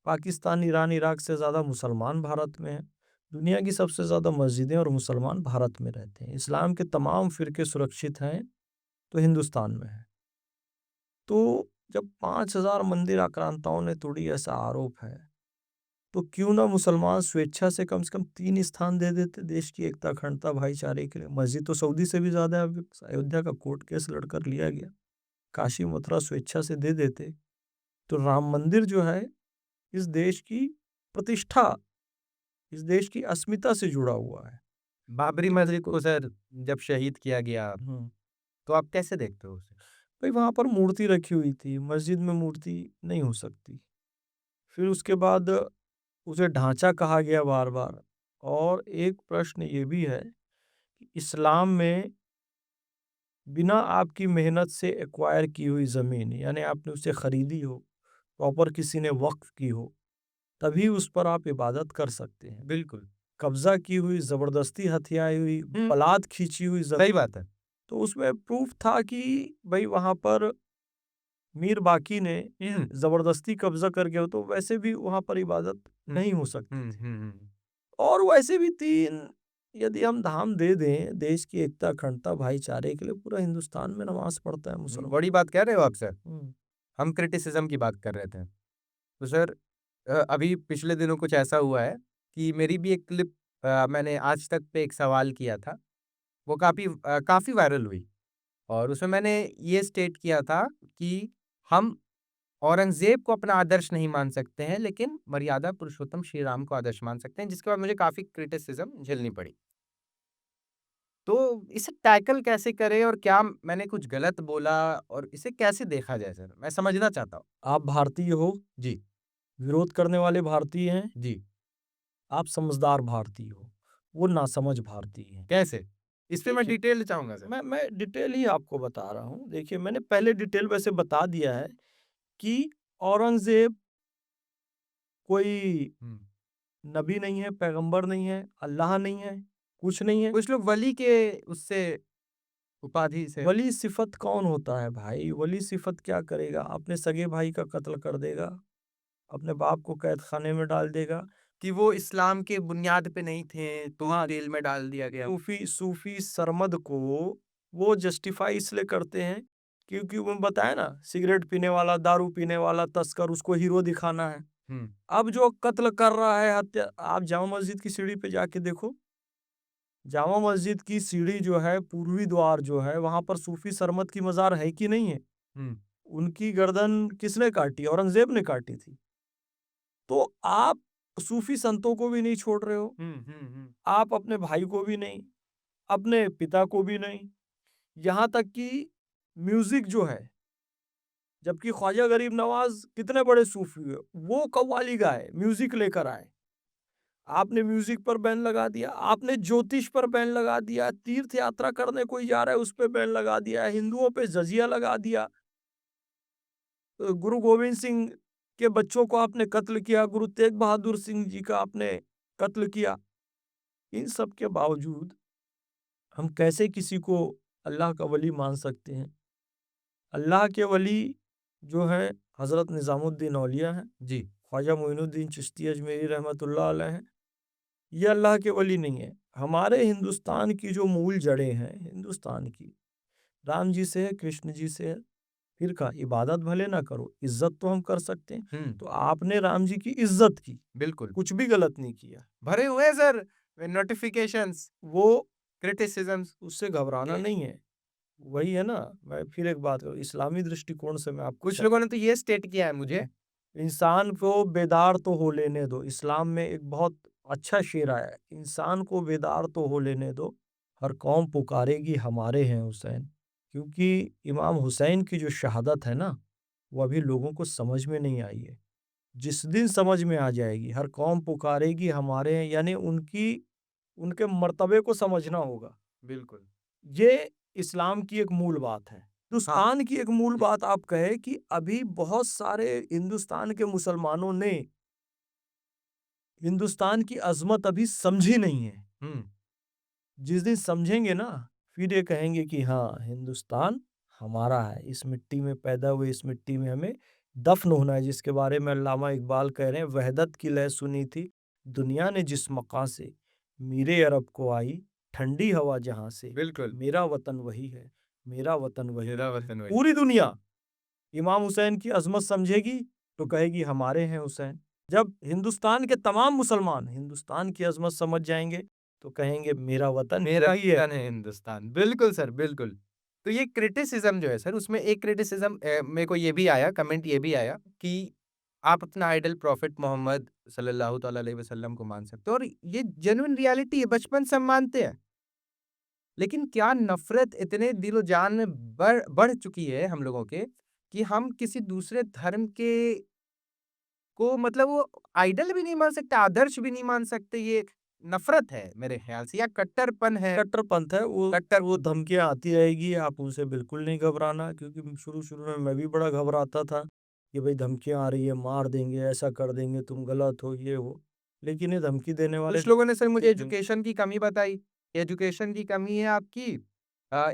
पाकिस्तान, ईरान, इराक से ज़्यादा मुसलमान भारत में हैं। दुनिया की सबसे ज़्यादा मस्जिदें और मुसलमान भारत में रहते हैं। इस्लाम के तमाम फ़िरके सुरक्षित हैं, तो हिंदुस्तान में हैं। तो जब 5,000 मंदिर आक्रांताओं ने तोड़ी, ऐसा आरोप है, तो क्यों ना मुसलमान स्वेच्छा से कम 3 स्थान दे देते देश की एकता, अखंडता, भाईचारे के लिए। मस्जिद तो सऊदी से भी ज़्यादा है। अब अयोध्या का कोर्ट केस लड़कर लिया गया। काशी, मथुरा स्वेच्छा से दे देते। तो राम मंदिर जो है इस देश की प्रतिष्ठा, इस देश की अस्मिता से जुड़ा हुआ है। बाबरी मस्जिद को सर जब शहीद किया गया तो आप कैसे देखते हो उसे? भाई वहाँ पर मूर्ति रखी हुई थी, मस्जिद में मूर्ति नहीं हो सकती। फिर उसके बाद उसे ढांचा कहा गया बार-बार। और एक प्रश्न ये भी है कि इस्लाम में बिना आपकी मेहनत से एक्वायर की हुई ज़मीन, यानी आपने उसे खरीदी हो, प्रॉपर किसी ने वक्फ की हो, तभी उस पर आप इबादत कर सकते हैं। बिल्कुल कब्जा की हुई, ज़बरदस्ती हथियाई हुई, पलाद खींची हुई सही बात है। तो उसमें प्रूफ था कि भाई वहाँ पर मीर बाकी ने ज़बरदस्ती कब्जा कर गया हो, तो वैसे भी वहाँ पर इबादत नहीं हो सकती थी। और वैसे भी 3 यदि हम धाम दे दें देश की एकता, अखंडता, भाईचारे के लिए, पूरा हिंदुस्तान में नमाज़ पढ़ता है मुसलमान। बड़ी बात कह रहे हो आप सर। हुँ। हम क्रिटिसिज्म की बात कर रहे थे। तो सर अभी पिछले दिनों कुछ ऐसा हुआ है कि मेरी भी एक क्लिप मैंने आज तक पे एक सवाल किया था। वो काफ़ी वायरल हुई और उसमें मैंने ये स्टेट किया था कि हम औरंगज़ेब को अपना आदर्श नहीं मान सकते हैं, लेकिन मर्यादा पुरुषोत्तम श्री राम को आदर्श मान सकते हैं, जिसके बाद मुझे काफ़ी क्रिटिसिज्म झेलनी पड़ी। तो इसे टैकल कैसे करें और क्या मैंने कुछ गलत बोला और इसे कैसे देखा जाए सर? मैं समझना चाहता हूँ। आप भारतीय हो, जी, विरोध करने वाले भारतीय हैं, जी। आप समझदार भारतीय हो, वो नासमझ भारतीय हैं। कैसे? इस पे मैं देखिए, डिटेल चाहूँगा सर। मैं डिटेल ही आपको बता रहा हूँ। देखिए, मैंने पहले डिटेल वैसे बता दिया है कि औरंगज़ेब कोई हुँ। नबी नहीं है, पैगंबर नहीं है, अल्लाह नहीं है, कुछ नहीं है। कुछ लोग वली के उससे उपाधि से वली सिफत कौन होता है भाई? वली सिफत क्या करेगा? अपने सगे भाई का कत्ल कर देगा, अपने बाप को कैद खाने में डाल देगा। कि वो इस्लाम के बुनियाद पे नहीं थे, तो हाँ, जेल में डाल दिया गया। सूफी सरमद को वो जस्टिफाई इसलिए करते हैं क्योंकि वो बताया ना, सिगरेट पीने वाला, दारू पीने वाला तस्कर, उसको हीरो दिखाना है। हुँ। अब जो कत्ल कर रहा है, हत्या, आप जामा मस्जिद की सीढ़ी पे जाके देखो, जामा मस्जिद की सीढ़ी जो है, पूर्वी द्वार जो है, वहां पर सूफी सरमद की मजार है कि नहीं है? हुँ। उनकी गर्दन किसने काटी? औरंगजेब ने काटी थी। तो आप सूफी संतों को भी नहीं छोड़ रहे हो, हुँ, हुँ, हुँ। आप अपने भाई को भी नहीं, अपने पिता को भी नहीं, यहाँ तक कि म्यूजिक जो है, जबकि ख्वाजा गरीब नवाज कितने बड़े सूफी हुए, वो कव्वाली गाए, म्यूजिक लेकर आए, आपने म्यूजिक पर बैन लगा दिया, आपने ज्योतिष पर बैन लगा दिया, तीर्थ यात्रा करने कोई जा रहा है उस पर बैन लगा दिया, हिंदुओं पे जजिया लगा दिया, गुरु गोविंद सिंह के बच्चों को आपने कत्ल किया, गुरु तेग बहादुर सिंह जी का आपने कत्ल किया। इन सब के बावजूद हम कैसे किसी को अल्लाह का वली मान सकते हैं? अल्लाह के वली जो है हज़रत निज़ामुद्दीन औलिया हैं, जी। ख्वाजा मोइनुद्दीन चिश्ती अजमेरी रहमतुल्लाह अलैह हैं। ये अल्लाह के वली नहीं है। हमारे हिंदुस्तान की जो मूल जड़ें हैं, हिंदुस्तान की, राम जी से है, कृष्ण जी से है। फिर का इबादत भले ना करो, इज्जत तो हम कर सकते हैं। हुँ। तो आपने राम जी की इज्जत की, बिल्कुल। कुछ भी गलत नहीं किया। भरे हुए हैं सर नोटिफ़िकेशंस, वो क्रिटिसिज़्म्स। उससे घबराना नहीं है। वही है ना, मैं फिर एक बात करूँ, इस्लामी दृष्टिकोण से मैं आपको कुछ लोगों ने तो ये स्टेट किया है मुझे। इंसान को बेदार तो हो लेने दो। इस्लाम में एक बहुत अच्छा शेर आया है, इंसान को बेदार तो हो लेने दो, हर कौम पुकारेगी हमारे हैं हुसैन। क्योंकि इमाम हुसैन की जो शहादत है ना, वो अभी लोगों को समझ में नहीं आई है। जिस दिन समझ में आ जाएगी, हर कौम पुकारेगी हमारे हैं, यानी उनके मर्तबे को समझना होगा। बिल्कुल। ये इस्लाम की एक मूल बात है। हाँ। हिंदुस्तान की एक मूल बात आप कहे कि अभी बहुत सारे हिंदुस्तान के मुसलमानों ने हिंदुस्तान की अज़मत अभी समझी नहीं है। हुँ। जिस दिन समझेंगे ना, फिर ये कहेंगे कि हाँ, हिंदुस्तान हमारा है, इस मिट्टी में पैदा हुए, इस मिट्टी में हमें दफ़न होना है, जिसके बारे में अल्लामा इकबाल कह रहे हैं, वहदत की लय सुनी थी दुनिया ने जिस मक़ा से, मीरे अरब को आई ठंडी हवा जहाँ से, बिल्कुल। मेरा वतन वही है, मेरा वतन वही मेरा है। वतन वही। पूरी दुनिया इमाम हुसैन की अज़मत समझेगी तो कहेगी हमारे हैं हुसैन। जब हिंदुस्तान के तमाम मुसलमान हिंदुस्तान की अज़मत समझ जाएंगे तो कहेंगे मेरा वतन मेरा ही है। वतन है हिंदुस्तान। बिल्कुल सर, बिल्कुल। तो ये क्रिटिसिज्म जो है सर, उसमें एक क्रिटिसिज्म मेरे को ये भी आया, कमेंट ये भी आया कि आप अपना आइडल प्रॉफिट मोहम्मद सल्लल्लाहु ताला अलैहि वसल्लम को मान सकते हो, और ये जेन्युइन रियलिटी है, बचपन से हम मानते हैं। लेकिन क्या नफरत इतने दिलो जान में बढ़ बढ़ चुकी है हम लोगों के, कि हम किसी दूसरे धर्म के को मतलब वो आइडल भी नहीं मान सकते, आदर्श भी नहीं मान सकते। ये एक नफरत है मेरे ख्याल से, या कट्टरपन है। कट्टरपंथ है वो। वो धमकियां आती रहेगी, आप उनसे बिल्कुल नहीं घबराना, क्योंकि शुरू शुरू में मैं भी बड़ा घबराता था कि भाई धमकियां आ रही है, मार देंगे, ऐसा कर देंगे, तुम गलत हो, ये हो। लेकिन ये धमकी देने वाले कुछ लोगों ने सर मुझे एजुकेशन की कमी बताई, एजुकेशन की कमी है आपकी,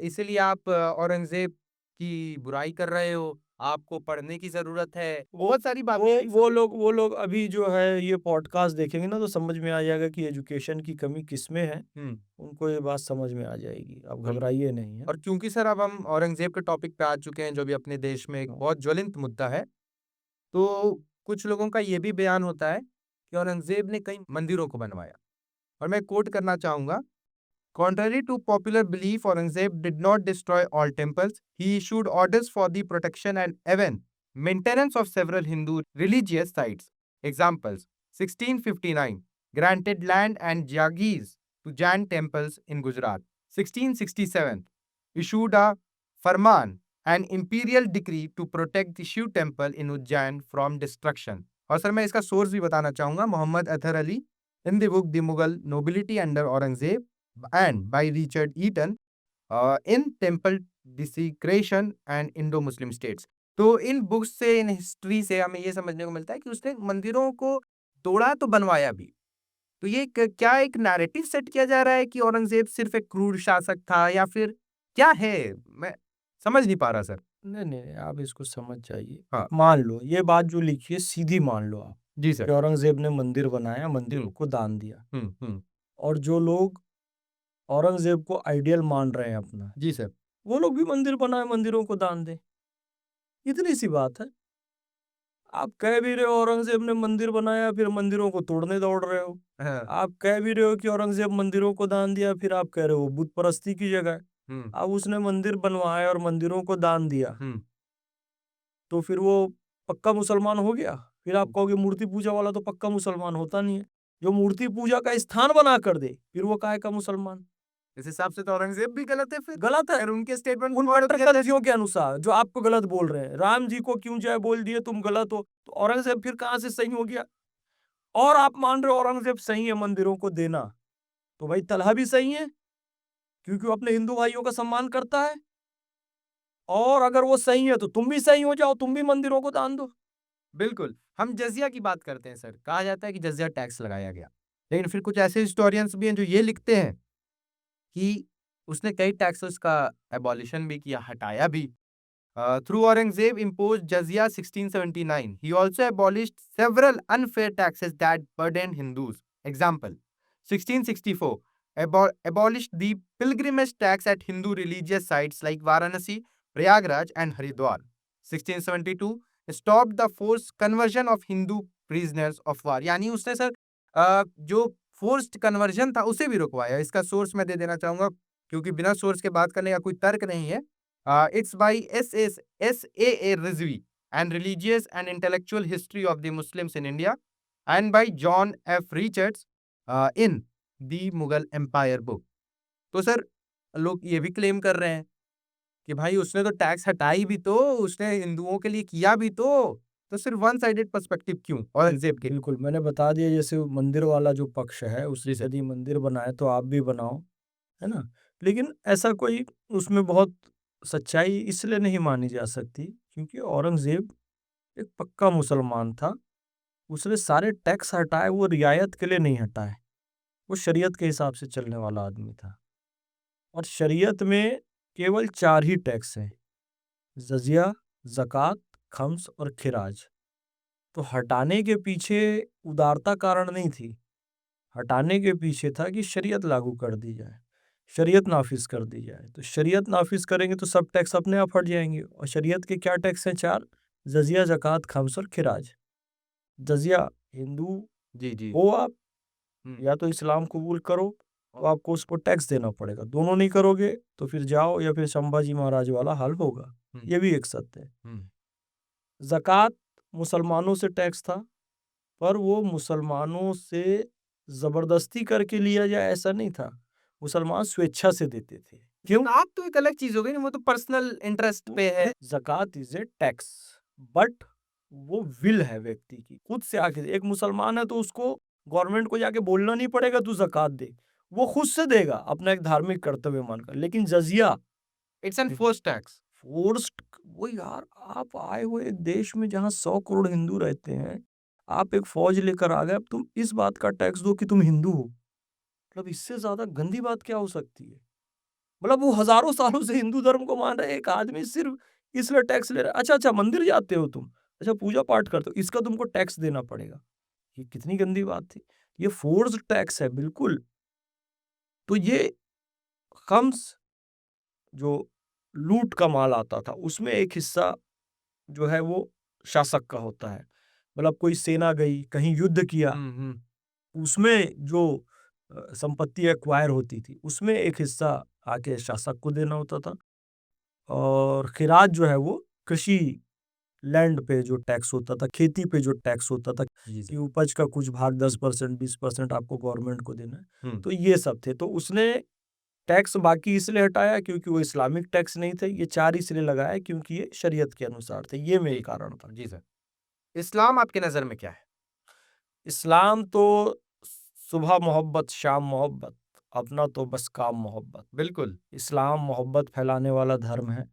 इसीलिए आप औरंगजेब की बुराई कर रहे हो, आपको पढ़ने की जरूरत है, बहुत सारी बातें। वो लोग अभी जो है ये पॉडकास्ट देखेंगे ना, तो समझ में आ जाएगा कि एजुकेशन की कमी किसमें है। उनको ये बात समझ में आ जाएगी, आप घबराइए नहीं है। और क्योंकि सर अब हम औरंगजेब के टॉपिक पे आ चुके हैं, जो भी अपने देश में एक बहुत ज्वलंत मुद्दा है, तो कुछ लोगों का ये भी बयान होता है कि औरंगजेब ने कई मंदिरों को बनवाया, और मैं कोट करना चाहूंगा, contrary to popular belief, Aurangzeb did not destroy all temples. He issued orders for the protection and even maintenance of several Hindu religious sites. Examples: 1659 granted land and jagirs to Jain temples in Gujarat. 1667 issued a farman, an imperial decree to protect the Shiv temple in Ujjain from destruction. और सर मैं इसका सोर्स भी बताना चाहूंगा, Mohammad Athar Ali in the book The Mughal Nobility Under Aurangzeb and by Richard Eaton in Temple Desecration and Indo-Muslim States. तो इन बुक्स से, इन हिस्ट्री से हमें ये समझने को मिलता है कि उसने मंदिरों को तोड़ा तो बनवाया भी। तो ये क्या एक नैरेटिव सेट किया जा रहा है कि औरंगजेब सिर्फ एक क्रूर शासक था, या फिर क्या है? मैं समझ नहीं पा रहा सर। नहीं नहीं, आप इसको समझ जाइए। हाँ। मान लो ये बात जो लिखी है सीधी मान लो आप, जी कि सर। औरंगजेब ने मंदिर बनाया, मंदिरों को दान दिया, और जो लोग औरंगजेब को आइडियल मान रहे हैं अपना, जी सर। वो लोग भी मंदिर बनाए, मंदिरों को दान दें। इतनी सी बात है। आप कह भी रहे हो औरंगजेब ने मंदिर बनाया, फिर मंदिरों को तोड़ने दौड़ रहे हो। हाँ। आप कह भी रहे हो कि औरंगजेब मंदिरों को दान दिया, फिर आप कह रहे हो बुत परस्ती की जगह है। अब उसने मंदिर बनवाया और मंदिरों को दान दिया, तो फिर वो पक्का मुसलमान हो गया। फिर आप कहोगे मूर्ति पूजा वाला तो पक्का मुसलमान होता नहीं है। जो मूर्ति पूजा का स्थान बना कर दे, फिर वो काहे का मुसलमान? इस हिसाब से तो औरंगजेब भी गलत है फिर। गलत है। अगर उनके स्टेटमेंट उन कट्टरपंथियों के अनुसार जो आपको गलत बोल रहे हैं, राम जी को क्यों जय बोल दिए, तुम गलत हो, तो औरंगजेब फिर कहां से सही हो गया? और आप मान रहे हो औरंगजेब सही है मंदिरों को देना, तो भाई तलहा भी सही है, क्योंकि वो अपने हिंदू भाइयों का सम्मान करता है। और अगर वो सही है तो तुम भी सही हो जाओ, तुम भी मंदिरों को दान दो। बिल्कुल। हम जजिया की बात करते हैं सर, कहा जाता है कि जजिया टैक्स लगाया गया, लेकिन फिर कुछ ऐसे हिस्टोरियंस भी हैं जो ये लिखते हैं कि उसने कई टैक्सेस का एबॉलिशन भी किया, हटाया भी। Through Aurangzeb imposed jizya 1679. He also abolished several unfair taxes that burdened Hindus. Example: 1664 abolished the pilgrimage tax at Hindu religious sites like Varanasi, Prayagraj, and Haridwar. 1672 stopped the forced conversion of Hindu prisoners of war. यानी उसने सर जो फोर्स्ड कन्वर्जन था उसे भी रुकवाया। इसका सोर्स मैं दे देना चाहूंगा, क्योंकि बिना सोर्स के बात करने का कोई तर्क नहीं है। It's by S.A.A. Rizvi and Religious and Intellectual History of the Muslims in India, and by John F. Richards in The Mughal Empire book. तो सर लोग ये भी क्लेम कर रहे हैं कि भाई उसने तो टैक्स हटाई भी, तो उसने हिंदुओं के लिए किया भी, तो सिर्फ वन साइडेड पर्सपेक्टिव क्यों औरंगजेब के? बिल्कुल, मैंने बता दिया, जैसे मंदिर वाला जो पक्ष है, उसने यदि मंदिर बनाए तो आप भी बनाओ, है ना। लेकिन ऐसा कोई उसमें बहुत सच्चाई इसलिए नहीं मानी जा सकती, क्योंकि औरंगजेब एक पक्का मुसलमान था। उसने सारे टैक्स हटाए, वो रियायत के लिए नहीं हटाए, वो शरीयत के हिसाब से चलने वाला आदमी था। और शरीयत में केवल 4 ही टैक्स हैं: जजिया, ज़कात, खम्स और खिराज। तो हटाने के पीछे उदारता कारण नहीं थी, हटाने के पीछे था कि शरीयत लागू कर दी जाए, शरीयत नाफिज कर दी जाए। तो शरीयत नाफिज करेंगे तो सब टैक्स अपने आप हट जाएंगे। और शरीयत के क्या टैक्स हैं? 4: जजिया, ज़कात, खम्स और खिराज। जजिया, हिंदू जी जी। हो आप, या तो इस्लाम कबूल करो तो आपको उसको टैक्स देना पड़ेगा। दोनों नहीं करोगे तो फिर जाओ या फिर संभाजी महाराज वाला हाल होगा। ये भी एक सत्य है। ज़कात मुसलमानों से टैक्स था, पर वो मुसलमानों से जबरदस्ती करके लिया जाए ऐसा नहीं था। मुसलमान स्वेच्छा से देते थे। क्यों? आप तो एक अलग चीज हो गई ना, वो तो पर्सनल इंटरेस्ट पे है। ज़कात इज ए टैक्स, बट वो विल है व्यक्ति की, खुद से आके। एक मुसलमान है तो उसको गवर्नमेंट को जाके बोलना नहीं पड़ेगा तू ज़कात दे, वो खुद से देगा अपना एक धार्मिक कर्तव्य मानकर। लेकिन जजिया it's an force tax. Forced, वो यार, आप आए हुए एक देश में जहां 100 करोड़ हिंदू रहते हैं, आप एक फौज लेकर आ गए, अब तुम इस बात का टैक्स दो कि तुम हिंदू हो। मतलब इससे ज्यादा गंदी बात क्या हो सकती है? मतलब वो हजारों सालों से हिंदू धर्म को मान रहे एक आदमी सिर्फ इसलिए टैक्स ले रहा है। अच्छा अच्छा, मंदिर जाते हो तुम, अच्छा पूजा पाठ करते हो, इसका तुमको टैक्स देना पड़ेगा। ये कितनी गंदी बात थी। ये फोर्स्ड टैक्स है बिल्कुल। तो ये खम्स जो लूट का माल आता था उसमें एक हिस्सा जो है वो शासक का होता है। मतलब कोई सेना गई, कहीं युद्ध किया, उसमें जो संपत्ति एक्वायर होती थी उसमें एक हिस्सा आके शासक को देना होता था। और खिराज जो है वो कृषि लैंड पे जो टैक्स होता था, खेती पे जो टैक्स होता था कि उपज का कुछ भाग 10% 20% आपको गवर्नमेंट को देना है। तो ये सब थे। तो उसने टैक्स बाकी इसलिए हटाया क्योंकि वो इस्लामिक टैक्स नहीं थे। ये 4 इसलिए लगाया क्योंकि ये शरीयत के अनुसार थे। ये मेरे कारण था। जी सर। इस्लाम आपके नजर में क्या है? इस्लाम तो सुबह मोहब्बत, शाम मोहब्बत, अपना तो बस काम मोहब्बत। बिल्कुल। इस्लाम मोहब्बत फैलाने वाला धर्म है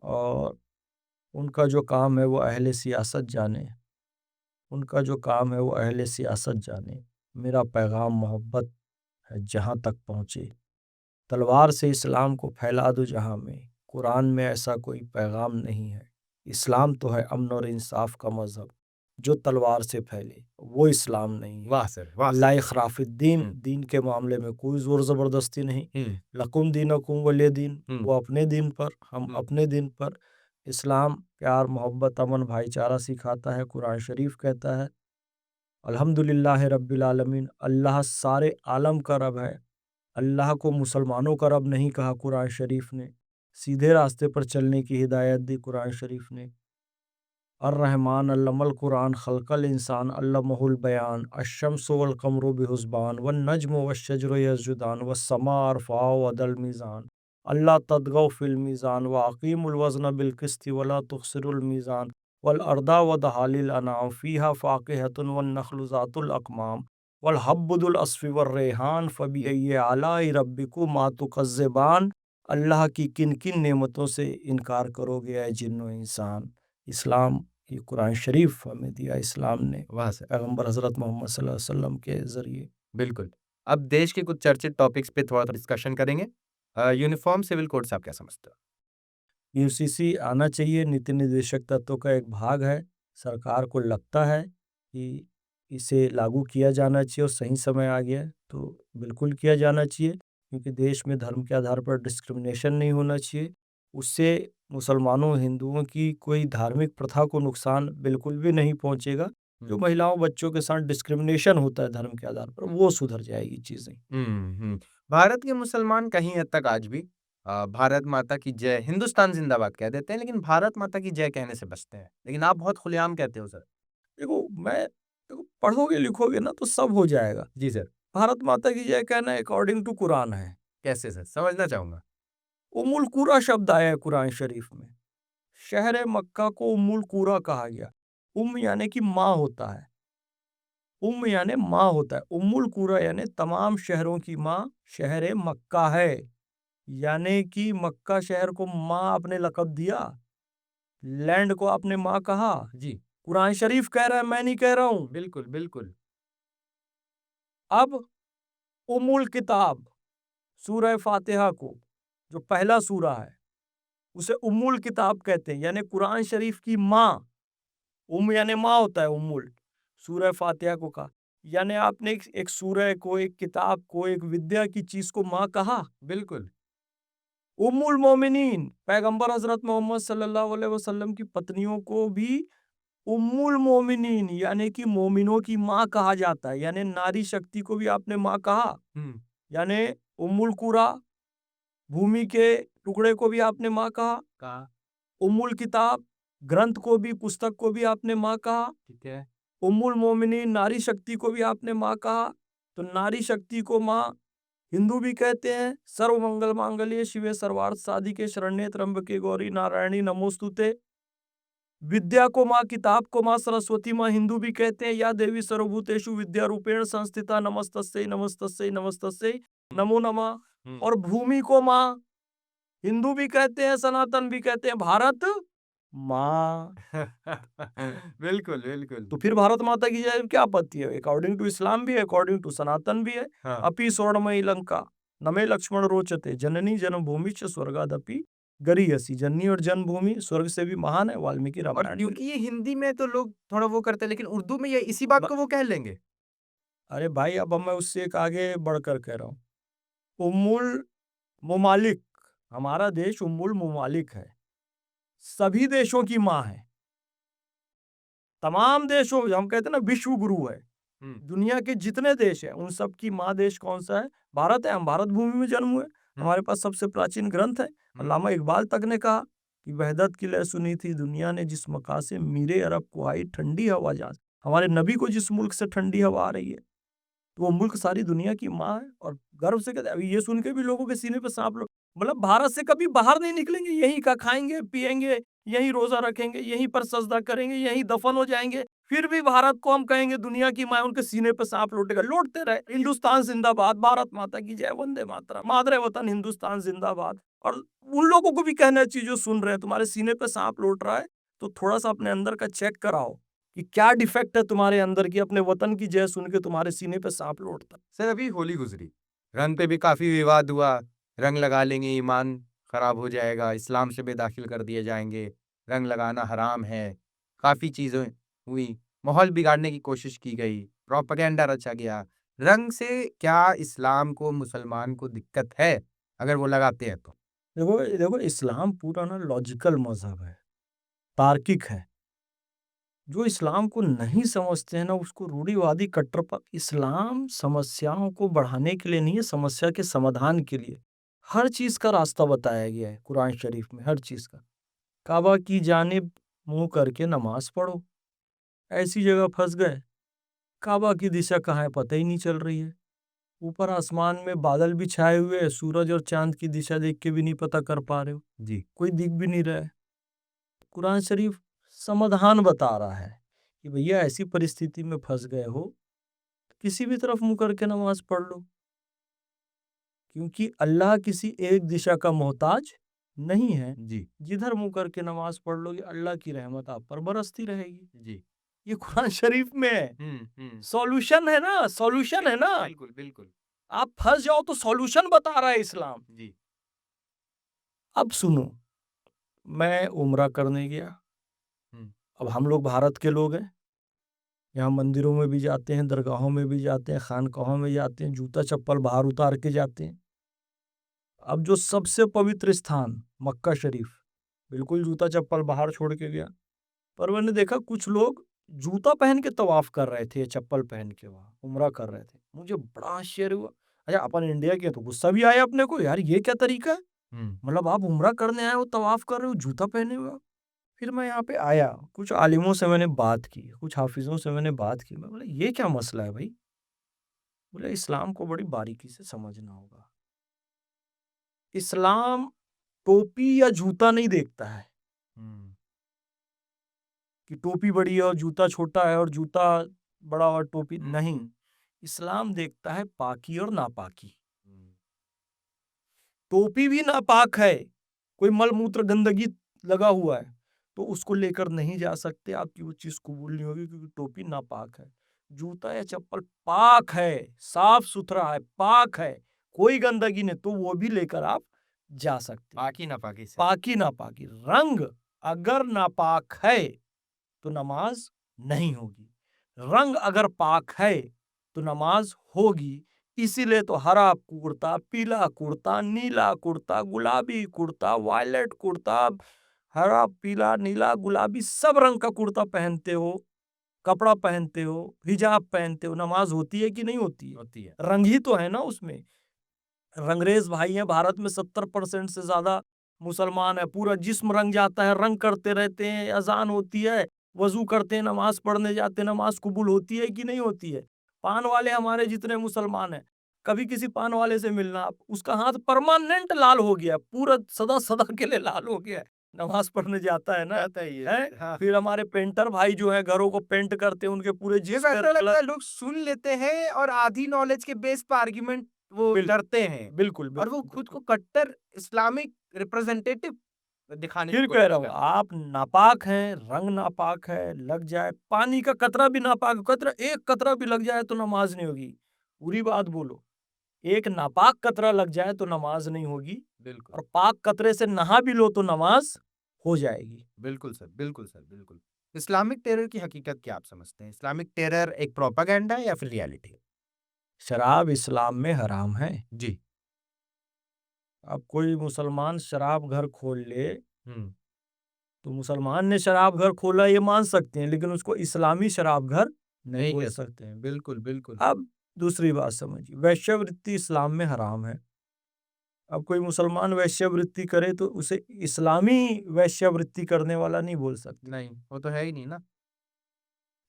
और उनका जो काम है वो अहले सियासत जाने, उनका जो काम है वो अहले सियासत जाने। मेरा पैगाम मोहब्बत है जहाँ तक पहुँचे, तलवार से इस्लाम को फैला दो जहाँ में। कुरान में ऐसा कोई पैगाम नहीं है। इस्लाम तो है अमन और इंसाफ का मजहब, जो तलवार से फैले वो इस्लाम नहीं है। वाह सर, वाह ला इखराफुद्दीन, दीन के मामले में कोई जोर जबरदस्ती नहीं। लकुम दीनकुम वलिय दीन, वो अपने दिन पर, हम अपने दिन पर। इस्लाम प्यार, मोहब्बत, अमन, भाईचारा सिखाता है। कुरान शरीफ कहता है अल्हम्दुलिल्लाह रब्बिल आलमीन, अल्लाह सारे आलम का रब है। अल्लाह को मुसलमानों का रब नहीं कहा कुरान शरीफ ने। सीधे रास्ते पर चलने की हिदायत दी कुरान शरीफ ने। अर्रहमान अल्लमल कुरान खल्कल इंसान अल्लमहुल बयान अश्शम्सु वल कमरु बिहुस्बान वन नज्मु वश्शजरु यस्जुदान वस्समा अरफाउ वदल मीज़ान अल्लाह तदगौ फिल मीज़ान व अकीमुल वज़न बिल क़िस्ति वला तुख़सिरुल मीज़ान वल अर्दा वदहालिल अनाम फ़ीहा फ़ाकिहतुन वन नख़्लु ज़ातुल अकमाम वल हब्बुल अस्फ़ी वर रेहान फ़बिअय्यि आलाई रब्बिकुमा तुकज़्ज़िबान। अल्लाह की किन किन नेमतों से इनकार करोगे ऐ जिन्नो इंसान। इस्लाम, ये कुरान शरीफ हमें दिया इस्लाम ने, वाह सर। पैगंबर हज़रत मोहम्मद सल्लल्लाहु अलैहि वसल्लम के ज़रिए। बिल्कुल। अब देश के कुछ चर्चित टॉपिक्स पे थोड़ा डिस्कशन करेंगे। यूनिफॉर्म सिविल कोड से आप क्या समझते हो? यूसीसी आना चाहिए, नीति निर्देशक तत्व का एक भाग है। सरकार को लगता है कि इसे लागू किया जाना चाहिए और सही समय आ गया है, तो बिल्कुल किया जाना चाहिए क्योंकि देश में धर्म के आधार पर डिस्क्रिमिनेशन नहीं होना चाहिए। उससे मुसलमानों, हिंदुओं की कोई धार्मिक प्रथा को नुकसान बिल्कुल भी नहीं पहुंचेगा। जो महिलाओं, बच्चों के साथ डिस्क्रिमिनेशन होता है धर्म के आधार पर, वो सुधर जाएगी चीज़ें। भारत के मुसलमान कहीं हद तक आज भी भारत माता की जय, हिंदुस्तान जिंदाबाद कह देते हैं, लेकिन भारत माता की जय कहने से बचते हैं। लेकिन आप बहुत खुलेआम कहते हो सर। देखो, पढ़ोगे लिखोगे ना तो सब हो जाएगा। जी सर। भारत माता की जय कहना अकॉर्डिंग टू कुरान है। कैसे सर? समझना चाहूंगा। उम्मुल कुरा शब्द आया है कुरान शरीफ में। शहर मक्का को उम्मुल कुरा कहा गया। उम्म यानी कि माँ होता है, उम्म यानी माँ होता है। उम्मुल कुरा यानी तमाम शहरों की माँ शहर मक्का है। यानी कि मक्का शहर को माँ आपने लक़ब दिया, लैंड को आपने माँ कहा। जी। कुरान शरीफ कह रहा है, मैं नहीं कह रहा हूं। बिल्कुल बिल्कुल। अब उम्मुल किताब, सूरह फातिहा को जो पहला सूरा है उसे उम्मुल किताब कहते हैं, यानी कुरान शरीफ की माँ। यानी माँ होता है उम्मुल। सूरह फातिहा को कहा, यानी आपने एक सूरह को, एक किताब को, एक विद्या की चीज को माँ कहा। बिल्कुल। उम्मुल मोमिनीन, पैगंबर हजरत मोहम्मद सल्लल्लाहु अलैहि वसल्लम की पत्नियों को भी उम्मुल मोमिनीन यानी कि मोमिनों की माँ कहा जाता है। यानी नारी शक्ति को भी आपने माँ कहा। यानी उम्मुल कुरा, भूमि के टुकड़े को भी आपने माँ कहा। उम्मुल किताब, ग्रंथ को भी, पुस्तक को भी आपने माँ कहा। ठीक है। उम्मुल मोमिनीन, नारी शक्ति को भी आपने माँ कहा। तो नारी शक्ति को माँ हिंदू भी कहते हैं। सर्व मंगल मांगल्ये शिवे सर्वार्थ साधिके शरण्ये त्र्यंबके गौरी नारायणी नमोस्तुते। विद्या को माँ, किताब को माँ, सरस्वती माँ हिंदू भी कहते हैं। या देवी सर्वभूतेषु विद्या रूपेण संस्थिता नमस्तस्यै नमस्तस्यै नमस्तस्यै नमो नमः। और भूमि को माँ हिंदू भी कहते हैं, सनातन भी कहते हैं, भारत माँ। बिल्कुल बिल्कुल। तो फिर भारत माता की जय क्या आपत्ति है? अकॉर्डिंग टू इस्लाम भी है, अकॉर्डिंग टू सनातन भी है। हाँ। अपि स्वर्णमयी लंका नमे लक्ष्मण रोचते जननी जन्मभूमि च स्वर्गादपि गरीयसी। जननी और जन्मभूमि स्वर्ग से भी महान है, वाल्मीकि और रामायण। क्योंकि ये हिंदी में तो लोग थोड़ा वो करते हैं, लेकिन उर्दू में ये इसी बात को वो कह लेंगे। अरे भाई, अब मैं उससे एक आगे बढ़कर कह रहा हूँ। उम्मुल मुमालिक, हमारा देश उम्मुल मुमालिक है, सभी देशों की माँ है। तमाम देशों, हम कहते हैं ना विश्व गुरु है। दुनिया के जितने देश हैं उन सब की माँ देश कौन सा है? भारत है। हम भारत भूमि में जन्म हुए। हमारे पास सबसे प्राचीन ग्रंथ है। अल्लामा इकबाल तक ने कहा कि वहदत की लय सुनी थी दुनिया ने जिस मका से, मीरे अरब को आई ठंडी हवा जहाँ से। हमारे नबी को जिस मुल्क से ठंडी हवा आ रही है, तो वो मुल्क सारी दुनिया की माँ है। और गर्व से कहते हैं। अभी ये सुन के भी लोगों के सीने पे सांप लोग, मतलब भारत से कभी बाहर नहीं निकलेंगे, यहीं का खाएंगे पिएंगे, यहीं रोजा रखेंगे, यहीं पर सजदा करेंगे, यहीं दफन हो जाएंगे, फिर भी भारत को हम कहेंगे दुनिया की माँ। उनके सीने पे सांप लौटेगा, लौटते रहे। हिंदुस्तान जिंदाबाद, भारत माता की जय, वंदे मातरम, मादरे वतन हिंदुस्तान जिंदाबाद। और उन लोगों को भी कहना चाहिए जो सुन रहे हैं, तुम्हारे सीने पे सांप लौट रहा है तो थोड़ा सा अपने अंदर का चेक कराओ कि क्या डिफेक्ट है तुम्हारे अंदर की, अपने वतन की जय सुन के तुम्हारे सीने पे सांप लौटता। सर अभी होली गुजरी, रंग पे भी काफी विवाद हुआ। रंग लगा लेंगे ईमान खराब हो जाएगा, इस्लाम से बेदाखिल कर दिए जाएंगे, रंग लगाना हराम है, काफी चीजें हुई, माहौल बिगाड़ने की कोशिश की गई, प्रोपेगेंडा रचा गया। रंग से क्या इस्लाम को, मुसलमान को दिक्कत है अगर वो लगाते हैं तो? देखो देखो, इस्लाम पूरा ना लॉजिकल मजहब है, तार्किक है। जो इस्लाम को नहीं समझते हैं ना, उसको रूढ़िवादी कट्टर। इस्लाम समस्याओं को बढ़ाने के लिए नहीं है, समस्या के समाधान के लिए। हर चीज का रास्ता बताया गया है कुरान शरीफ में, हर चीज का। काबा की जानिब मुंह करके नमाज पढ़ो। ऐसी जगह फंस गए, काबा की दिशा कहाँ है पता ही नहीं चल रही है। ऊपर आसमान में बादल भी छाए हुए हैं, सूरज और चांद की दिशा देख के भी नहीं पता कर पा रहे हो जी। कोई दिख भी नहीं रहा है। कुरान शरीफ समाधान बता रहा है कि भैया ऐसी परिस्थिति में फंस गए हो, किसी भी तरफ मुंह करके नमाज पढ़ लो, क्योंकि अल्लाह किसी एक दिशा का मोहताज नहीं है। जी। जिधर मुंह करके नमाज पढ़ लोगे अल्लाह की रहमत आप पर बरसती रहेगी। जी। ये कुरान शरीफ में है। हम्म। सॉल्यूशन है ना, सॉल्यूशन है ना। बिल्कुल बिल्कुल। आप फंस जाओ तो सॉल्यूशन बता रहा है इस्लाम। जी। अब सुनो, मैं उम्रा करने गया। अब हम लोग भारत के लोग हैं, यहाँ मंदिरों में भी जाते हैं, दरगाहों में भी जाते हैं, खानकाहों में जाते हैं, जूता चप्पल बाहर उतार के जाते हैं। अब जो सबसे पवित्र स्थान मक्का शरीफ, बिल्कुल जूता चप्पल बाहर छोड़ के गया। पर मैंने देखा कुछ लोग जूता पहन के तवाफ कर रहे थे, चप्पल पहन के वहाँ उम्रा कर रहे थे। मुझे बड़ा आश्चर्य हुआ। अच्छा, अपन इंडिया के तो गुस्सा भी आया अपने को, यार ये क्या तरीका है? मतलब आप उम्रा करने आए हो, तवाफ कर रहे हो, जूता पहने हुए हो। फिर मैं यहाँ पे आया, कुछ आलिमों से मैंने बात की, कुछ हाफिजों से मैंने बात की। मैं बोला ये क्या मसला है भाई? बोले इस्लाम को बड़ी बारीकी से समझना होगा। इस्लाम टोपी या जूता नहीं देखता है कि टोपी बड़ी है और जूता छोटा है और जूता बड़ा और टोपी नहीं। इस्लाम देखता है पाकी और नापाकी। टोपी भी नापाक है, कोई मलमूत्र गंदगी लगा हुआ है तो उसको लेकर नहीं जा सकते, आपकी वो चीज कबूल नहीं होगी क्योंकि टोपी नापाक है। जूता या चप्पल पाक है, साफ सुथरा है, पाक है, कोई गंदगी नहीं, तो वो भी लेकर आप जा सकते। पाकी नापाकी से। पाकी नापाकी, रंग अगर नापाक है तो नमाज नहीं होगी, रंग अगर पाक है तो नमाज होगी। इसीलिए तो हरा कुर्ता, पीला कुर्ता, नीला कुर्ता, गुलाबी कुर्ता, वायलेट कुर्ता, हरा पीला नीला गुलाबी सब रंग का कुर्ता पहनते हो, कपड़ा पहनते हो, हिजाब पहनते हो, नमाज होती है कि नहीं होती है? होती है। रंग ही तो है ना उसमें। रंगरेज भाई हैं, भारत में 70% से ज्यादा मुसलमान है, पूरा जिस्म रंग जाता है, रंग करते रहते हैं, अजान होती है, वजू करते हैं, नमाज पढ़ने जाते हैं, नमाज कबूल होती है कि नहीं होती है। पान वाले हमारे जितने मुसलमान हैं, कभी किसी पान वाले से मिलना, उसका हाथ परमानेंट लाल हो गया, पूरा सदा सदा के लिए लाल हो गया है। नमाज पढ़ने जाता है ना, रहता ही है। है? हाँ। फिर हमारे पेंटर भाई जो है घरों को पेंट करते हैं, उनके पूरे ये जिस्म ऐसा पे लगता कलर। है लोग सुन लेते हैं और आधी नॉलेज के बेस पर आर्ग्यूमेंट वो बिल्कुल, लड़ते हैं बिल्कुल और वो बिल्कुल खुद को कट्टर इस्लामिक रिप्रेजेंटेटिव दिखाने की फिर कोशिश कह रहा हूँ, करते हैं। आप नापाक हैं, रंग नापाक है, लग जाए पानी का कतरा भी नापाक, कतरा एक कतरा भी लग जाए तो नमाज नहीं होगी। पूरी बात बोलो, एक नापाक कतरा लग जाए तो नमाज नहीं होगी, बिल्कुल, और पाक कतरे से नहा भी लो तो नमाज हो जाएगी। बिल्कुल सर, बिल्कुल सर, बिल्कुल। इस्लामिक टेरर की हकीकत क्या आप समझते हैं? इस्लामिक टेरर एक प्रोपेगेंडा है या फिर रियलिटी? शराब इस्लाम में हराम है। जी। अब कोई मुसलमान शराब घर खोल ले, हुँ। तो मुसलमान ने शराब घर खोला ये मान सकते हैं, लेकिन उसको इस्लामी शराब घर नहीं नहीं बोल कह सकते। सकते हैं। बिल्कुल, बिल्कुल। अब दूसरी बात समझिए, वेश्यावृत्ति इस्लाम में हराम है। अब कोई मुसलमान वेश्यावृत्ति करे तो उसे इस्लामी वेश्यावृत्ति करने वाला नहीं बोल सकते। नहीं, वो तो है ही नहीं ना।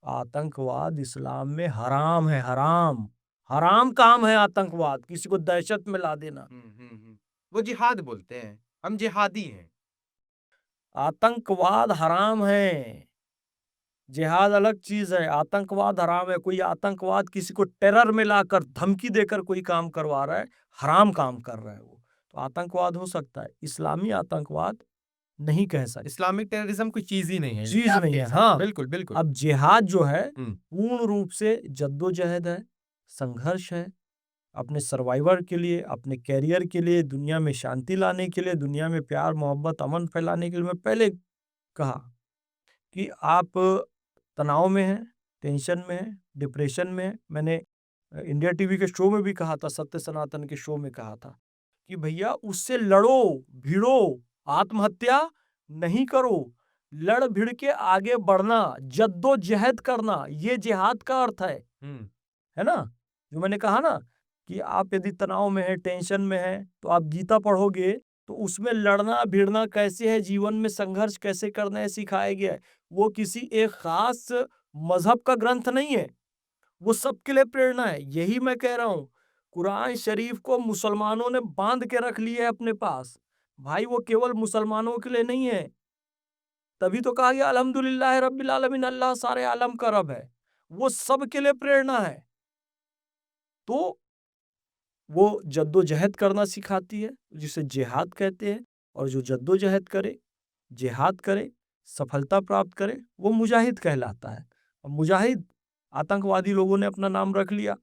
आतंकवाद इस्लाम में हराम है, हराम। हराम काम है आतंकवाद, किसी को दहशत में ला देना। हुँ, हुँ, हुँ। वो जिहाद बोलते हैं, हम जिहादी हैं। आतंकवाद हराम है। जिहाद अलग चीज है, आतंकवाद हराम है। कोई आतंकवाद किसी को टेरर में लाकर धमकी देकर कोई काम करवा रहा है, हराम काम कर रहा है वो, तो आतंकवाद हो सकता है। इस्लामी आतंकवाद नहीं कह सकते, इस्लामिक टेररिज्म कोई चीज़ ही नहीं है, चीज जिसे आप नहीं कह है। सकते हैं। हाँ, बिल्कुल, बिल्कुल। अब जिहाद जो है हुँ। पूर्ण रूप से जद्दोजहद है, संघर्ष है, अपने सर्वाइवर के लिए, अपने कैरियर के लिए, दुनिया में शांति लाने के लिए, दुनिया में प्यार मोहब्बत अमन फैलाने के लिए। मैं पहले कहा कि आप तनाव में हैं, टेंशन में हैं, डिप्रेशन में हैं। मैंने इंडिया टीवी के शो में भी कहा था, सत्य सनातन के शो में कहा था कि भैया उससे लड़ो, भिड़ो, आत्महत्या नहीं करो, लड़ भिड़ के आगे बढ़ना, जद्दोजहद करना, ये जिहाद का अर्थ हुँ। है ना? जो मैंने कहा ना कि आप यदि तनाव में हैं, टेंशन में हैं, तो आप गीता पढ़ोगे तो उसमें लड़ना भिड़ना कैसे है, जीवन में संघर्ष कैसे करना है सिखाया गया है। वो किसी एक खास मजहब का ग्रंथ नहीं है, वो सबके लिए प्रेरणा है। यही मैं कह रहा हूँ, कुरान शरीफ को मुसलमानों ने बांध के रख लिया है अपने पास। भाई वो केवल मुसलमानों के लिए नहीं है, तभी तो कहा गया अल्हम्दुलिल्लाह रब्बिल आलमीन, अल्लाह सारे आलम का रब है। वो सबके लिए प्रेरणा है। तो वो जद्दोजहद करना सिखाती है, जिसे जिहाद कहते हैं, और जो जद्दोजहद करे, जिहाद करे, सफलता प्राप्त करे, वो मुजाहिद कहलाता है। अब मुजाहिद आतंकवादी लोगों ने अपना नाम रख लिया,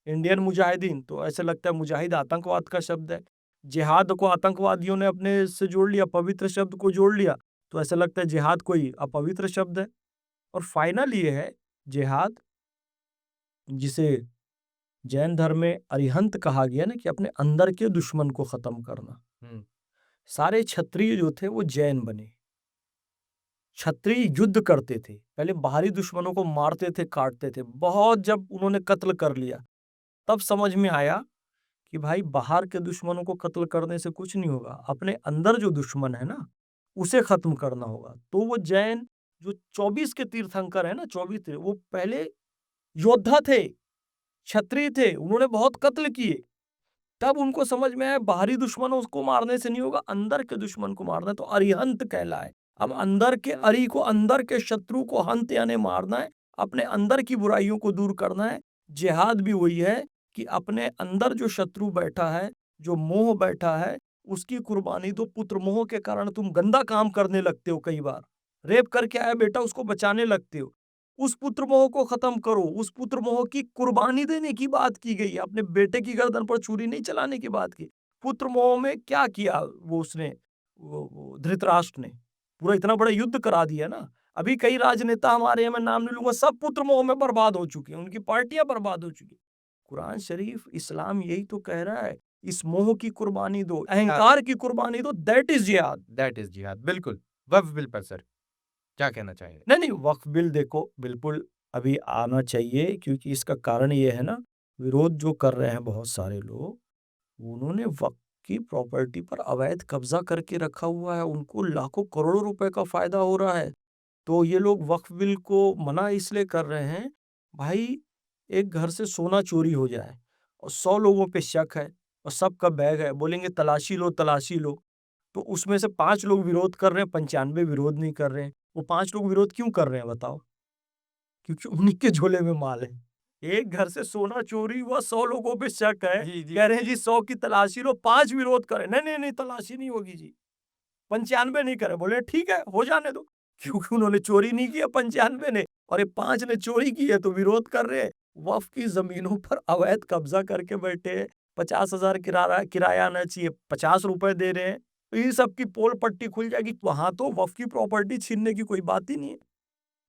इंडियन मुजाहिदीन, तो ऐसे लगता है मुजाहिद आतंकवाद का शब्द है। जिहाद को आतंकवादियों ने अपने से जोड़ लिया, पवित्र शब्द को जोड़ लिया, तो ऐसा लगता है जिहाद कोई अपवित्र शब्द है। और फाइनल ये है जिहाद, जिसे जैन धर्म में अरिहंत कहा गया ना, कि अपने अंदर के दुश्मन को खत्म करना। हुँ। सारे क्षत्रिय जो थे वो जैन बने। क्षत्रिय युद्ध करते थे, पहले बाहरी दुश्मनों को मारते थे, काटते थे। बहुत जब उन्होंने कत्ल कर लिया, तब समझ में आया कि भाई बाहर के दुश्मनों को कत्ल करने से कुछ नहीं होगा, अपने अंदर जो दुश्मन है ना, उसे खत्म करना होगा। तो वो जैन जो 24 के तीर्थंकर है ना, 24 थे, वो पहले योद्धा थे, क्षत्रिय थे, उन्होंने बहुत कत्ल किए। तब उनको समझ में आया बाहरी दुश्मनों को मारने से नहीं होगा, अंदर के दुश्मन को मारना है, तो अरिहंत कहलाए। अब अंदर के अरि को, अंदर के शत्रु को हंत यानी मारना है, अपने अंदर की बुराइयों को दूर करना है। जिहाद भी वही है कि अपने अंदर जो शत्रु बैठा है, जो मोह बैठा है, उसकी कुर्बानी दो। पुत्र मोह के कारण तुम गंदा काम करने लगते हो, कई बार रेप करके आया बेटा उसको बचाने लगते हो। उस पुत्र मोह को खत्म करो, उस पुत्र मोह की कुर्बानी देने की बात की गई है, अपने बेटे की गर्दन पर छुरी नहीं चलाने की बात की। पुत्र मोह में क्या किया वो उसने, वो धृतराष्ट्र ने पूरा इतना बड़ा युद्ध करा दिया ना। अभी कई राजनेता हमारे यहाँ, मैं नाम नहीं लूंगा, सब पुत्र मोह में बर्बाद हो चुके हैं, उनकी पार्टियां बर्बाद हो चुकी। कुरान शरीफ इस्लाम यही तो कह रहा है, इस मोह की कुर्बानी दो, अहंकार की कुर्बानी दो, दैट इज जिहाद। दैट इज़ जिहाद, बिल्कुल। वक्फ बिल पर सर, क्या कहना चाहेंगे? नहीं नहीं, वक्फ बिल देखो बिल्कुल अभी आना चाहिए, क्योंकि इसका कारण ये है ना, विरोध जो कर रहे हैं बहुत सारे लोग, उन्होंने वक़्फ़ की प्रॉपर्टी पर अवैध कब्ज़ा करके रखा हुआ है, उनको लाखों करोड़ों रुपए का फ़ायदा हो रहा है। तो ये लोग वक्फ बिल को मना इसलिए कर रहे हैं, भाई एक घर से सोना चोरी हो जाए और 100 लोगों पे शक है और सबका बैग है, बोलेंगे तलाशी लो, तो उसमें से 5 लोग विरोध कर रहे हैं, 95 विरोध नहीं कर रहे हैं। वो 5 लोग विरोध क्यों कर रहे हैं बताओ? क्योंकि उन्हीं के झोले में माल है। एक घर से सोना चोरी हुआ, 100 लोगों पे शक है, कह रहे हैं जी 100 की तलाशी लो, 5 विरोध कर रहे हैं, नहीं, तलाशी नहीं होगी जी। 95 नहीं करे, बोले ठीक है, हो जाने दो। क्योंकि उन्होंने चोरी नहीं किया 95 ने और ये 5 ने चोरी की है तो विरोध कर रहे हैं। वक़्फ़ की ज़मीनों पर अवैध कब्ज़ा करके बैठे हैं, 50,000 किराया आना चाहिए, ₹50 दे रहे हैं। तो इन सब की पोल पट्टी खुल जाएगी। वहाँ तो वक़्फ़ की प्रॉपर्टी छीनने की कोई बात ही नहीं है।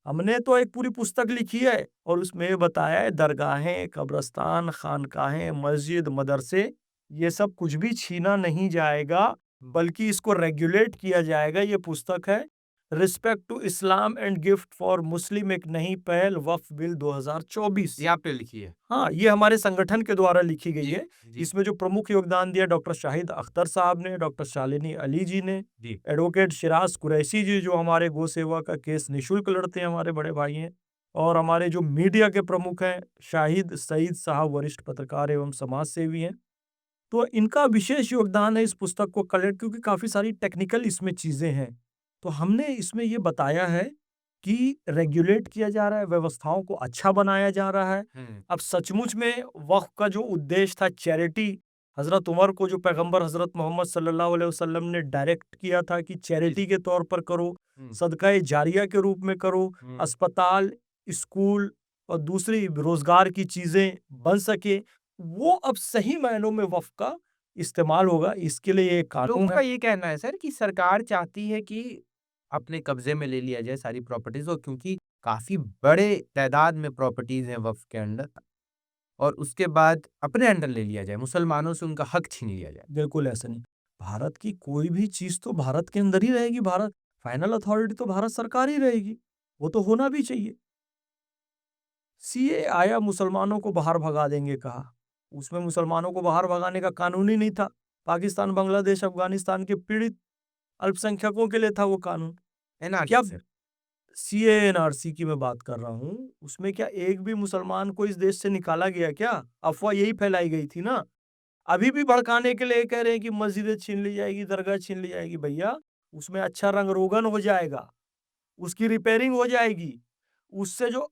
हमने तो एक पूरी पुस्तक लिखी है और उसमें ये बताया है दरगाहें, कब्रिस्तान, खानकाहें, मस्जिद, मदरसे ये सब कुछ भी छीना नहीं जाएगा, बल्कि इसको रेगुलेट किया जाएगा। ये पुस्तक है respect to Islam and gift for Muslim एक नई पहल वक्फ बिल 2024। ये आपने लिखी है? हाँ, ये हमारे संगठन के द्वारा लिखी गई जी, है। जी, इसमें जो प्रमुख योगदान दिया डॉक्टर शाहिद अख्तर साहब ने, डॉक्टर शालिनी अली जी ने, जी। एडवोकेट शिराज कुरैशी जी जो हमारे गौ सेवा का केस निःशुल्क लड़ते हैं, हमारे बड़े भाई हैं, और हमारे जो मीडिया के प्रमुख हैं, शाहिद सईद साहब वरिष्ठ पत्रकार एवं समाज सेवी हैं। तो इनका विशेष योगदान है इस पुस्तक को कलेक्ट, क्योंकि काफ़ी सारी टेक्निकल इसमें चीज़ें हैं। तो हमने इसमें ये बताया है कि रेगुलेट किया जा रहा है, व्यवस्थाओं को अच्छा बनाया जा रहा है। हुँ। अब सचमुच में वक़्फ़ का जो उद्देश्य था चैरिटी, हज़रत उमर को जो पैगंबर हज़रत मोहम्मद सल्लल्लाहु अलैहि वसल्लम ने डायरेक्ट किया था कि चैरिटी के तौर पर करो, हुँ, सदका जारिया के रूप में करो, हुँ। अस्पताल, स्कूल और दूसरी रोज़गार की चीज़ें बन सके, वो अब सही मायनों में वक़्फ़ का इस्तेमाल होगा। इसके लिए ये कानून लोगों है। का ये कहना है सर कि सरकार चाहती है कि अपने कब्ज़े में ले लिया जाए सारी प्रॉपर्टीज़, और क्योंकि काफ़ी बड़े तादाद में प्रॉपर्टीज़ हैं वक़्फ़ के अंडर, और उसके बाद अपने अंडर ले लिया जाए, मुसलमानों से उनका हक छीन लिया जाए। बिल्कुल ऐसा नहीं। भारत की कोई भी चीज़ तो भारत के अंदर ही रहेगी, भारत फाइनल अथॉरिटी तो भारत सरकार ही रहेगी, वो तो होना भी चाहिए। सीएए आया, मुसलमानों को बाहर भगा देंगे कहा, उसमें मुसलमानों को बाहर भगाने का कानून ही नहीं था। पाकिस्तान, बांग्लादेश, अफ़गानिस्तान के पीड़ित अल्पसंख्यकों के लिए था वो कानून। एनआरसी क्या सर। सीएए एनआरसी की मैं बात कर रहा हूँ, उसमें क्या एक भी मुसलमान को इस देश से निकाला गया क्या? अफ़वाह यही फैलाई गई थी ना। अभी भी भड़काने के लिए कह रहे हैं कि मस्जिदें छीन ली जाएगी, दरगाह छीन ली जाएगी। भैया, उसमें अच्छा रंग-रोगन हो जाएगा, उसकी रिपेयरिंग हो जाएगी, उससे जो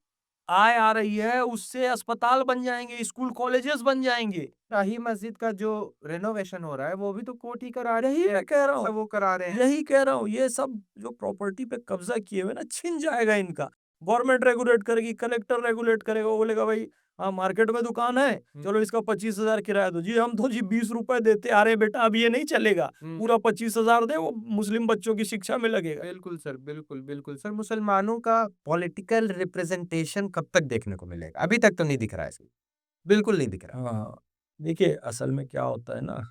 आय आ रही है, उससे अस्पताल बन जाएँगे, स्कूल कॉलेजेस बन जाएँगे। शाही मस्जिद का जो रेनोवेशन हो रहा है, वो भी तो कोर्ट ही करा रही यही है, मैं कह रहा सब हूँ, वो करा रहे हैं। यही कह रहा हूँ। ये सब जो प्रॉपर्टी पे कब्ज़ा किए हुए ना, छिन जाएगा इनका। गवर्नमेंट रेगुलेट करेगी, कलेक्टर रेगुलेट करेगा, वो बोलेगा भाई हाँ, मार्केट में दुकान है, हुँ, चलो इसका 25,000 किराया दो। जी हम तो जी ₹20 देते आ रहे हैं बेटा, अब ये नहीं चलेगा। हुँ। पूरा 25,000 दे, वो मुस्लिम बच्चों की शिक्षा में लगेगा। बिल्कुल सर, बिल्कुल, बिल्कुल। सर, मुसलमानों का पॉलिटिकल रिप्रेजेंटेशन कब तक देखने को मिलेगा? अभी तक तो नहीं दिख रहा है सर, बिल्कुल नहीं दिख रहा। हाँ, देखिए असल में क्या होता है ना,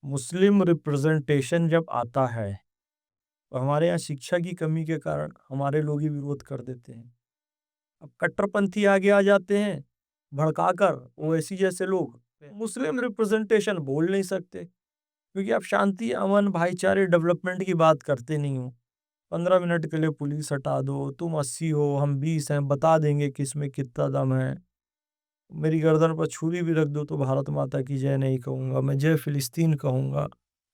मुस्लिम रिप्रेजेंटेशन जब आता है, तो हमारे यहाँ शिक्षा की कमी के कारण हमारे लोग ही विरोध कर देते हैं। अब कट्टरपंथी आगे आ जाते हैं, भड़काकर ओवैसी जैसे लोग मुस्लिम रिप्रेजेंटेशन बोल नहीं सकते, क्योंकि आप शांति, अमन, भाईचारे, डेवलपमेंट की बात करते नहीं हो। 15 मिनट के लिए पुलिस हटा दो, तुम 80 हो, हम 20 हैं, बता देंगे किसमें कितना दम है। मेरी गर्दन पर छुरी भी रख दो तो भारत माता की जय नहीं कहूँगा, मैं जय फ़िलिस्तीन कहूँगा।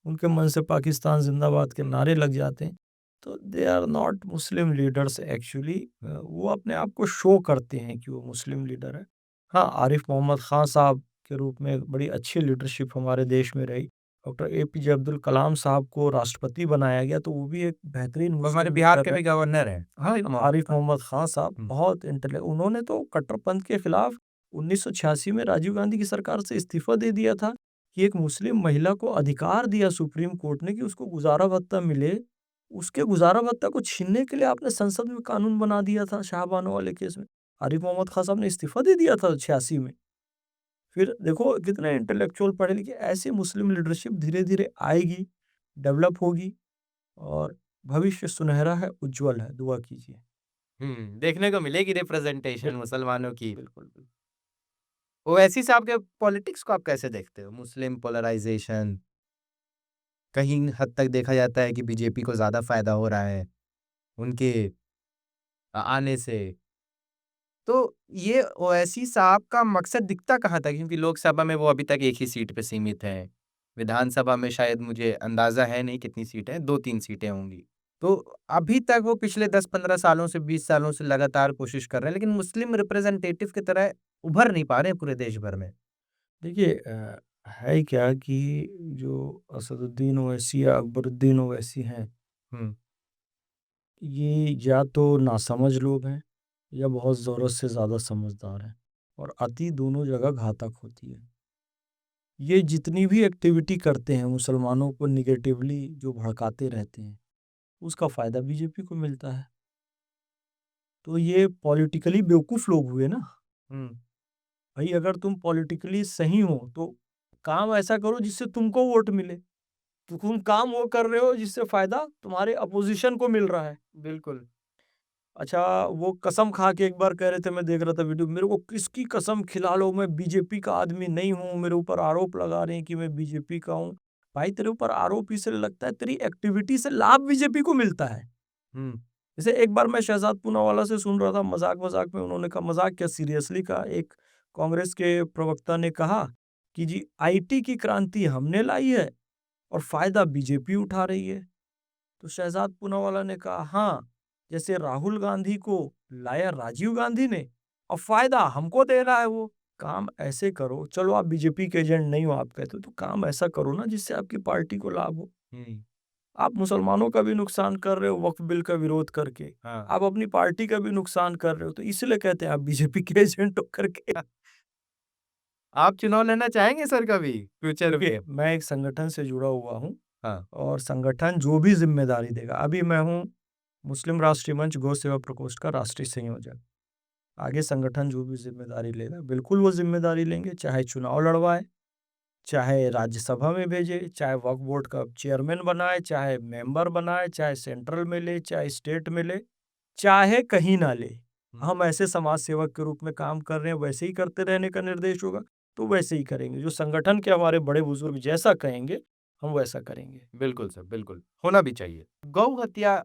उनके मन से पाकिस्तान ज़िंदाबाद के नारे लग जाते हैं। तो they are not Muslim leaders actually. वो अपने आप को शो करते हैं कि वो मुस्लिम लीडर है। हाँ, आरिफ मोहम्मद खान साहब के रूप में बड़ी अच्छी लीडरशिप हमारे देश में रही। डॉक्टर एपीजे अब्दुल कलाम साहब को राष्ट्रपति बनाया गया, तो वो भी एक बेहतरीन वो हमारे मुस्लिम बिहार लीडर के है। भी गवर्नर हैं। हाँ, आरिफ मोहम्मद खान साहब हुँ। बहुत उन्होंने तो कट्टरपंथ के खिलाफ 1986 में राजीव गांधी की सरकार से इस्तीफा दे दिया था कि एक मुस्लिम महिला को अधिकार दिया सुप्रीम कोर्ट ने कि उसको गुजारा भत्ता मिले। उसके गुजारा भत्ता को छीनने के लिए आपने संसद में कानून बना दिया था शाहबानो वाले केस में। आरिफ मोहम्मद खान साहब ने इस्तीफा दे दिया था 86 में। फिर देखो कितने इंटेलेक्चुअल पढ़े लिखे, ऐसी मुस्लिम लीडरशिप धीरे-धीरे आएगी, डेवलप होगी और भविष्य सुनहरा है, उज्ज्वल है। दुआ कीजिए। देखने को मिलेगी रिप्रेजेंटेशन बिल्कुल, मुसलमानों की। बिल्कुल, बिल्कुल। ओवैसी साहब के पॉलिटिक्स को आप कैसे देखते हो? मुस्लिम पोलराइज़ेशन कहीं हद तक देखा जाता है कि बीजेपी को ज़्यादा फ़ायदा हो रहा है, उनके आने से। तो ये ओवैसी साहब का मकसद दिखता कहाँ था? क्योंकि लोकसभा में वो अभी तक एक ही सीट पे सीमित हैं। विधानसभा में शायद मुझे अंदाज़ा है नहीं कितनी सीटें हैं, 2-3 सीटें होंगी। तो अभी तक वो पिछले 10-15 सालों से 20 सालों से लगातार कोशिश कर रहे हैं, लेकिन मुस्लिम रिप्रेजेंटेटिव की तरह उभर नहीं पा रहे हैं पूरे देश भर में। देखिए है क्या कि जो असदुद्दीन ओवैसी या अकबरुद्दीन ओवैसी हैं, हुँ, ये या तो नासमझ लोग हैं या बहुत ज़रूरत से ज़्यादा समझदार हैं, और अति दोनों जगह घातक होती है। ये जितनी भी एक्टिविटी करते हैं मुसलमानों को निगेटिवली जो भड़काते रहते हैं, उसका फ़ायदा बीजेपी को मिलता है। तो ये पॉलिटिकली बेवकूफ़ लोग हुए ना। हुँ, भाई अगर तुम पॉलिटिकली सही हो तो काम ऐसा करो जिससे तुमको वोट मिले। तो तुम काम वो कर रहे हो जिससे फ़ायदा तुम्हारे अपोज़िशन को मिल रहा है। बिल्कुल। अच्छा, वो कसम खा के एक बार कह रहे थे, मैं देख रहा था वीडियो, मेरे को किसकी कसम खिला लो मैं बीजेपी का आदमी नहीं हूँ, मेरे ऊपर आरोप लगा रहे हैं कि मैं बीजेपी का हूँ। भाई तेरे ऊपर आरोप इसलिए लगता है तेरी एक्टिविटी से लाभ बीजेपी को मिलता है। हुँ, जैसे एक बार मैं शहजाद पूनावाला से सुन रहा था, मज़ाक-मज़ाक में उन्होंने कहा, मज़ाक क्या सीरियसली कहा, एक कांग्रेस के प्रवक्ता ने कहा कि जी आईटी की क्रांति हमने लाई है और फ़ायदा बीजेपी उठा रही है। तो शहजाद पूनावाला ने कहा, हाँ, जैसे राहुल गांधी को लाया राजीव गांधी ने और फ़ायदा हमको दे रहा है वो। काम ऐसे करो, चलो आप बीजेपी के एजेंट नहीं हो आप कहते हो, तो काम ऐसा करो ना जिससे आपकी पार्टी को लाभ हो। हुँ, आप मुसलमानों का भी नुकसान कर रहे हो वक्फ बिल का विरोध करके। हाँ। आप अपनी पार्टी का भी नुकसान कर रहे हो, तो इसलिए कहते हैं आप बीजेपी के एजेंट हो करके। आप चुनाव लड़ना चाहेंगे सर कभी फ्यूचर देखिए, में? मैं एक संगठन से जुड़ा हुआ हूँ हाँ, और संगठन जो भी ज़िम्मेदारी देगा, अभी मैं हूँ मुस्लिम राष्ट्रीय मंच गौ सेवा प्रकोष्ठ का राष्ट्रीय संयोजक। आगे संगठन जो भी ज़िम्मेदारी लेगा, बिल्कुल वो ज़िम्मेदारी लेंगे, चाहे चुनाव लड़वाए, चाहे राज्यसभा में भेजे, चाहे वक्फ बोर्ड का चेयरमैन बनाए, चाहे मेंबर बनाए, चाहे सेंट्रल में ले, चाहे स्टेट में ले, चाहे कहीं ना ले। हुँ, हम ऐसे समाज सेवक के रूप में काम कर रहे हैं, वैसे ही करते रहने का निर्देश होगा, तो वैसे ही करेंगे। जो संगठन के हमारे बड़े बुजुर्ग जैसा कहेंगे, हम वैसा करेंगे। बिल्कुल सर, बिल्कुल, होना भी चाहिए। गौ हत्या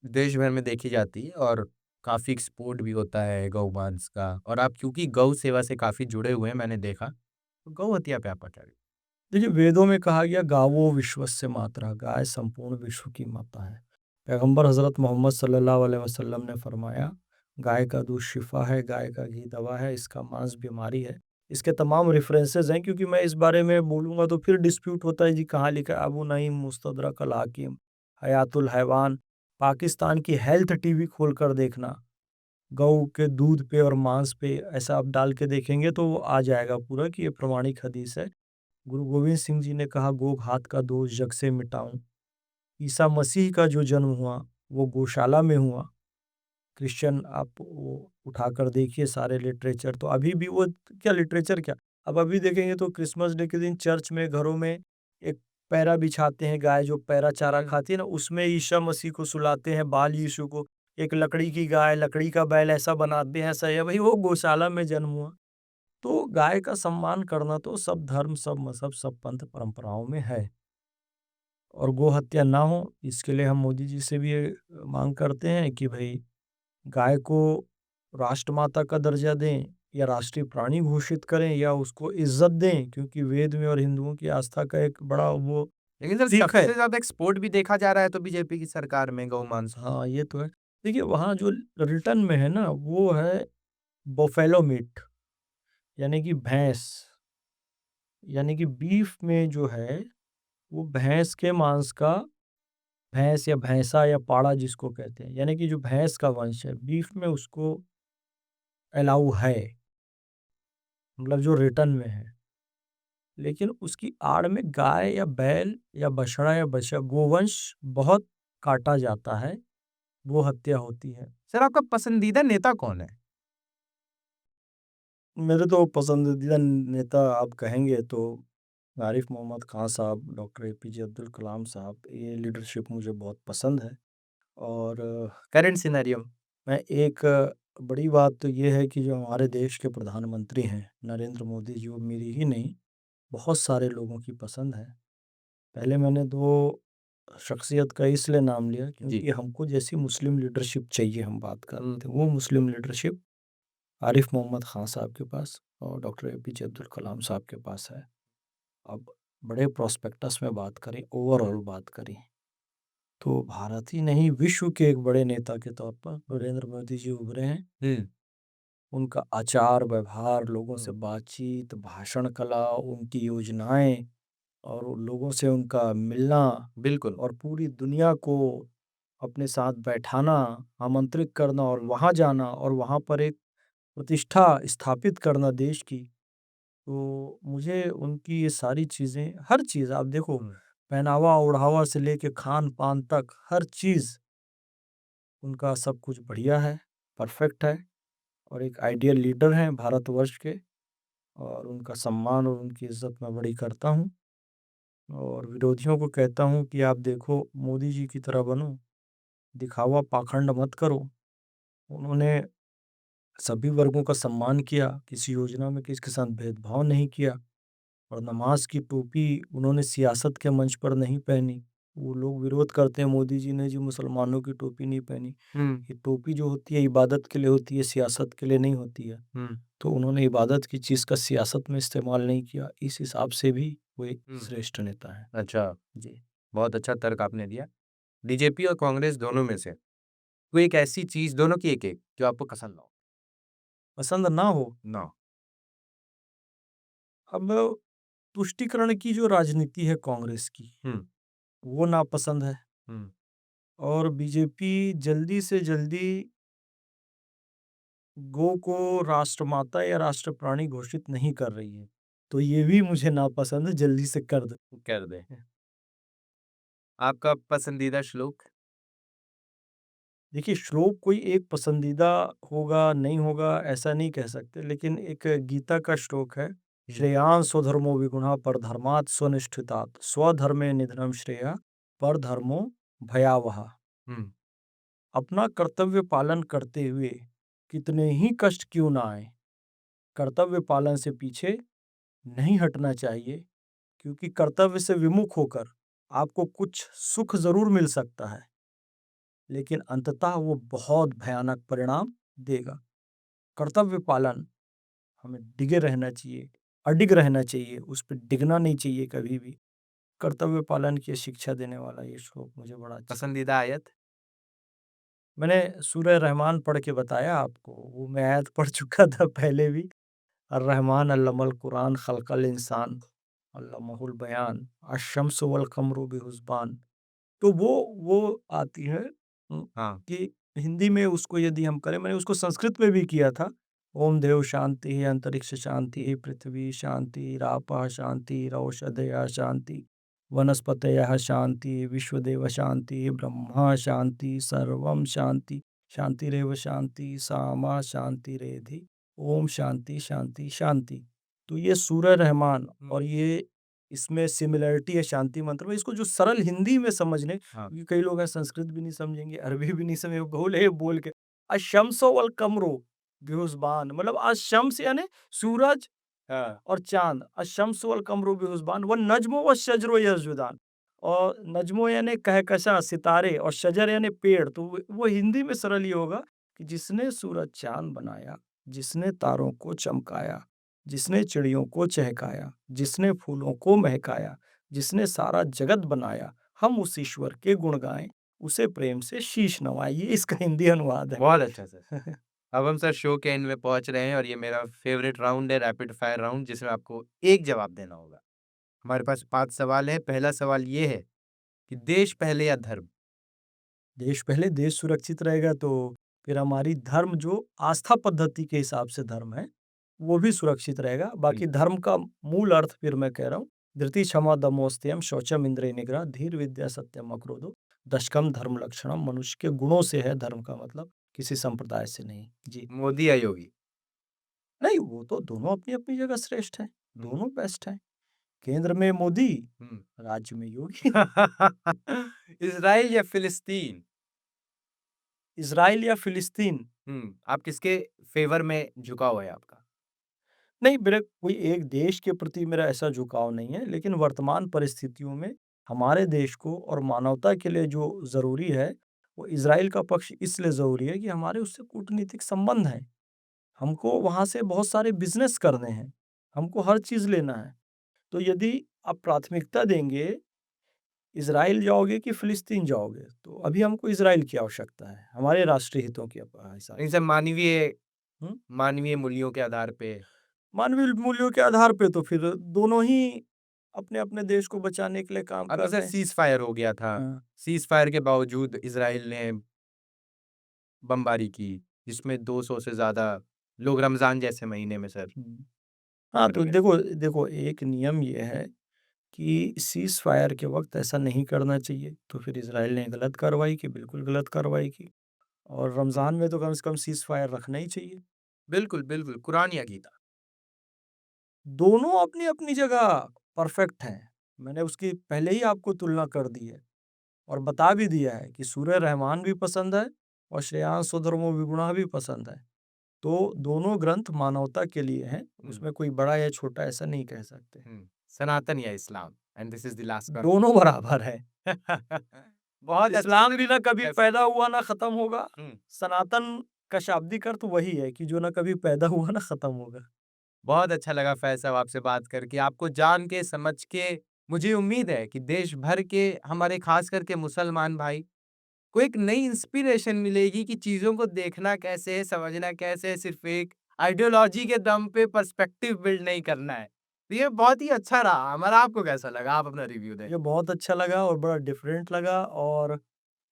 देश भर में देखी जाती है और काफ़ी एक्सपोर्ट भी होता है गौ-मांस का और आप क्योंकि गौ सेवा से काफ़ी जुड़े हुए हैं मैंने देखा, तो गौ हत्या पे आपका क्या देखिए, वेदों में कहा गया गावो विश्वस्य मातरः, गाय संपूर्ण विश्व की माता है। पैगंबर हज़रत मोहम्मद सल्लल्लाहु अलैहि वसल्लम ने फरमाया, गाय का दूध शिफा है, गाय का घी दवा है, इसका मांस बीमारी है। इसके तमाम रेफ़रेंसेस हैं, क्योंकि मैं इस बारे में बोलूँगा तो फिर डिस्प्यूट होता है जी कहाँ लिखा है, अबू नईम, मुस्तदरक अल हाकिम, हयातुल हैवान, पाकिस्तान की हेल्थ टीवी खोलकर देखना, गऊ के दूध पे और मांस पे ऐसा आप डाल के देखेंगे तो वो आ जाएगा पूरा कि ये प्रमाणिक हदीस है। गुरु गोविंद सिंह जी ने कहा, गो घात का दोष जग से मिटाऊं। ईसा मसीह का जो जन्म हुआ वो गौशाला में हुआ। क्रिश्चियन आप वो उठाकर देखिए सारे लिटरेचर, तो अभी भी वो क्या लिटरेचर क्या, अब अभी देखेंगे तो क्रिसमस डे के दिन चर्च में घरों में एक पैरा बिछाते हैं, गाय जो पैरा चारा हुँ, खाती है ना, उसमें ईसा मसीह को सुलाते हैं, बाल यीशु को। एक लकड़ी की गाय, लकड़ी का बैल ऐसा बनाते हैं, ऐसा है भाई, वो गौशाला में जन्म हुआ। तो गाय का सम्मान करना तो सब धर्म, सब मज़हब, सब पंथ परंपराओं में है। और गो हत्या ना हो, इसके लिए हम मोदी जी से भी ये माँग करते हैं कि भई गाय को राष्ट्रमाता का दर्जा दें या राष्ट्रीय प्राणी घोषित करें या उसको इज़्ज़त दें, क्योंकि वेद में और हिंदुओं की आस्था का एक बड़ा वो लेकिन सर सीख है। सबसे ज़्यादा एक्सपोर्ट भी देखा जा रहा है तो बीजेपी की सरकार में गौ-मांस का। हाँ, ये तो है। देखिए वहाँ जो रिटर्न में है ना, वो है बफेलो मीट, यानी कि भैंस, यानी कि बीफ में जो है वो भैंस के मांस का, भैंस या भैंसा या पाड़ा जिसको कहते हैं, यानी कि जो भैंस का वंश है, बीफ में उसको अलाउ है, मतलब जो रिटर्न में है। लेकिन उसकी आड़ में गाय या बैल या बछड़ा या बछा गोवंश बहुत काटा जाता है, वो हत्या होती है। सर आपका पसंदीदा नेता कौन है? मेरे तो पसंदीदा नेता आप कहेंगे तो आरिफ मोहम्मद खान साहब, डॉक्टर एपीजे अब्दुल कलाम साहब, ये लीडरशिप मुझे बहुत पसंद है। और करंट सिनेरियो मैं एक बड़ी बात तो ये है कि जो हमारे देश के प्रधानमंत्री हैं नरेंद्र मोदी जी, वो मेरी ही नहीं बहुत सारे लोगों की पसंद है। पहले मैंने 2 शख्सियत का इसलिए नाम लिया जी। क्योंकि हमको जैसी मुस्लिम लीडरशिप चाहिए हम बात कर रहे थे, वो मुस्लिम लीडरशिप आरिफ मोहम्मद खान साहब के पास और डॉक्टर एपीजे अब्दुल कलाम साहब के पास है। अब बड़े प्रोस्पेक्टस में बात करें, ओवरऑल बात करें, तो भारत ही नहीं विश्व के एक बड़े नेता के तौर पर नरेंद्र मोदी जी उभरे हैं। उनका आचार व्यवहार, लोगों से बातचीत, भाषण कला, उनकी योजनाएं और उन लोगों से उनका मिलना बिल्कुल। और पूरी दुनिया को अपने साथ बैठाना, आमंत्रित करना और वहाँ जाना और वहाँ पर एक प्रतिष्ठा स्थापित करना देश की। तो मुझे उनकी ये सारी चीज़ें, हर चीज़ आप देखो, पहनावा ओढ़ावा से लेके खान-पान तक हर चीज़ उनका सब कुछ बढ़िया है, परफेक्ट है और एक आइडियल लीडर हैं भारतवर्ष के और उनका सम्मान और उनकी इज़्ज़त मैं बड़ी करता हूँ। और विरोधियों को कहता हूँ कि आप देखो मोदी जी की तरह बनो, दिखावा पाखंड मत करो। उन्होंने सभी वर्गों का सम्मान किया, किसी योजना में किसी के साथ भेदभाव नहीं किया और नमाज की टोपी उन्होंने सियासत के मंच पर नहीं पहनी। वो लोग विरोध करते हैं मोदी जी ने जी मुसलमानों की टोपी नहीं पहनी। ये टोपी जो होती है इबादत के लिए होती है, सियासत के लिए नहीं होती है। तो उन्होंने इबादत की चीज़ का सियासत में इस्तेमाल नहीं किया। इस हिसाब से भी वो एक श्रेष्ठ नेता है। अच्छा, जी। बहुत अच्छा तर्क आपने दिया। बीजेपी और कांग्रेस दोनों में से कोई एक ऐसी चीज, दोनों की एक-एक, जो आपको पसंद ना हो? पसंद ना हो, ना। अब तुष्टीकरण की जो राजनीति है कांग्रेस की, हुँ, वो नापसंद है हुँ। और बीजेपी जल्दी से जल्दी गौ को राष्ट्रमाता या राष्ट्र प्राणी घोषित नहीं कर रही है। तो ये भी मुझे नापसंद है, जल्दी से कर दे। कर दें। आपका पसंदीदा श्लोक? देखिए श्लोक कोई एक पसंदीदा होगा, नहीं होगा ऐसा नहीं कह सकते, लेकिन एक गीता का श्लोक है, श्रेयान् स्वधर्मो विगुणः परधर्मात् स्वनिष्ठितात् स्वधर्मे निधनं श्रेयः परधर्मो भयावहः। हुँ, अपना कर्तव्य पालन करते हुए कितने ही कष्ट क्यों ना आए, कर्तव्य पालन से पीछे नहीं हटना चाहिए क्योंकि कर्तव्य से विमुख होकर आपको कुछ सुख ज़रूर मिल सकता है, लेकिन अंततः वो बहुत भयानक परिणाम देगा। कर्तव्य पालन हमें डिगे रहना चाहिए, अडिग रहना चाहिए, उस पे डिगना नहीं चाहिए कभी भी। कर्तव्य पालन की शिक्षा देने वाला ये श्लोक मुझे बड़ा अच्छा पसंदीदा आयत? मैंने सूरह रहमान पढ़ के बताया आपको, वो मैं आयत पढ़ चुका था पहले भी। अर्रहमान अल्लमल कुरान खल्क़ल इंसान अल्लमहुल बयान अश-शम्स वल क़मरु बिहुस्बान। तो वो आती है हाँ। कि हिंदी में उसको यदि हम करें, मैंने उसको संस्कृत में भी किया था। ओम देव शांति, अंतरिक्ष शांति, पृथ्वी शांति, रापः शांति, रौषधयः शांति, वनस्पतयः शांति, विश्वदेव शांति, ब्रह्मा शांति, सर्वं शांति, शांतिरेव शांति, सामा शांतिरेधि, ओम शांति, शांति, शांति। तो ये सूरह रहमान और ये इसमें सिमिलैरिटी है शांति मंत्र में। इसको जो सरल हिंदी में समझने, हाँ। क्योंकि कई लोग हैं संस्कृत भी नहीं समझेंगे, अरबी भी नहीं समझेंगे, बोले बोल के अशम्सो वल कमरो बेहुसबान, मतलब अशम्स यानी सूरज हाँ। और चांद, अशम्स वल कमरो बेहुसबान व नज्मो व शजरो यसजुदान। और नज्मो यानी कहकशा सितारे और शजर यानी पेड़। तो वो हिंदी में सरल ये होगा कि जिसने सूरज चांद बनाया, जिसने तारों को चमकाया, जिसने चिड़ियों को चहकाया, जिसने फूलों को महकाया, जिसने सारा जगत बनाया, हम उस ईश्वर के गुण गाएं, उसे प्रेम से शीश नवाएं। ये इसका हिंदी अनुवाद है। बहुत अच्छा सर। अब हम सर शो के एंड में पहुँच रहे हैं और ये मेरा फ़ेवरेट राउंड है, रैपिड फायर राउंड, जिसमें आपको एक जवाब देना होगा। हमारे पास 5 सवाल हैं। पहला सवाल ये है कि देश पहले या धर्म? देश पहले, देश सुरक्षित रहेगा तो फिर हमारी धर्म जो आस्था पद्धति के हिसाब से धर्म है, वो भी सुरक्षित रहेगा। बाकी धर्म का मूल अर्थ फिर मैं कह रहा हूँ, धृति क्षमा दमोस्त्यम शौचम इंद्रिय निग्रह धीर विद्या सत्यम अक्रोधो दशकम धर्म लक्षणम। मनुष्य के गुणों से है धर्म का मतलब, किसी संप्रदाय से नहीं। जी। मोदी या योगी? नहीं, वो तो दोनों अपनी-अपनी जगह श्रेष्ठ हैं, हुँ। दोनों बेस्ट हैं। केंद्र में मोदी, हुँ। राज्य में योगी। इज़राइल या फ़िलिस्तीन? इज़राइल या फ़िलिस्तीन? आप किसके फेवर में झुकाव है आपका? नहीं, मेरा कोई एक देश के प्रति मेरा ऐसा झुकाव नहीं है, लेकिन वर्तमान परिस्थितियों में हमारे देश को और मानवता के लिए जो ज़रूरी है, वो इज़राइल का पक्ष इसलिए ज़रूरी है कि हमारे उससे कूटनीतिक संबंध हैं। हमको वहाँ से बहुत सारे बिज़नेस करने हैं, हमको हर चीज़ लेना है। तो यदि आप प्राथमिकता देंगे, इज़राइल जाओगे कि फ़िलिस्तीन जाओगे, तो अभी हमको इज़राइल की आवश्यकता है, हमारे राष्ट्रीय हितों के हिसाब नहीं से। सर, मानवीय हुँ? मानवीय मूल्यों के आधार पे। मानवीय मूल्यों के आधार पे तो फिर दोनों ही अपने-अपने देश को बचाने के लिए काम अब तो कर सर रहे हैं। सीज़ फायर हो गया था। हाँ। सीज़ फायर के बावजूद इज़राइल ने बमबारी की, जिसमें 200 से ज़्यादा लोग रमज़ान जैसे महीने में सर हुँ। हाँ, मर तो गए। देखो एक नियम ये है कि सीज़ फायर के वक़्त ऐसा नहीं करना चाहिए, तो फिर इज़राइल ने गलत कार्रवाई की, बिल्कुल गलत कार्रवाई की और हुँ, रमज़ान में तो कम से कम सीज़ फायर रखना ही चाहिए। बिल्कुल, बिल्कुल, कुरान या गीता। दोनों अपनी-अपनी जगह परफ़ेक्ट हैं। मैंने उसकी पहले ही आपको तुलना कर दी है और बता भी दिया है कि सूरह रहमान भी पसंद है और श्रेयांस सुधर्मो विगुणः भी पसंद है। तो दोनों ग्रंथ मानवता के लिए हैं, हुँ, उसमें कोई बड़ा या छोटा ऐसा नहीं कह सकते। हुँ, सनातन या इस्लाम and this is the last one. दोनों बराबर है। बहुत अच्छा इस्लाम सर। भी ना कभी कैसे पैदा हुआ ना खत्म होगा। हुँ, सनातन का शाब्दिक अर्थ वही है कि जो ना कभी पैदा हुआ ना खत्म होगा। बहुत अच्छा लगा फैज़ साहब आपसे बात करके, आपको जान के, समझ के मुझे उम्मीद है कि देश भर के हमारे ख़ास करके मुसलमान भाई को एक नई इंस्पिरेशन मिलेगी कि चीज़ों को देखना कैसे है, समझना कैसे है, सिर्फ़ एक आइडियोलॉजी के दम पे पर्सपेक्टिव बिल्ड नहीं करना है। तो ये बहुत ही अच्छा रहा, हमारा आपको कैसा लगा? आप अपना रिव्यू दें। ये बहुत अच्छा लगा और बड़ा डिफरेंट लगा और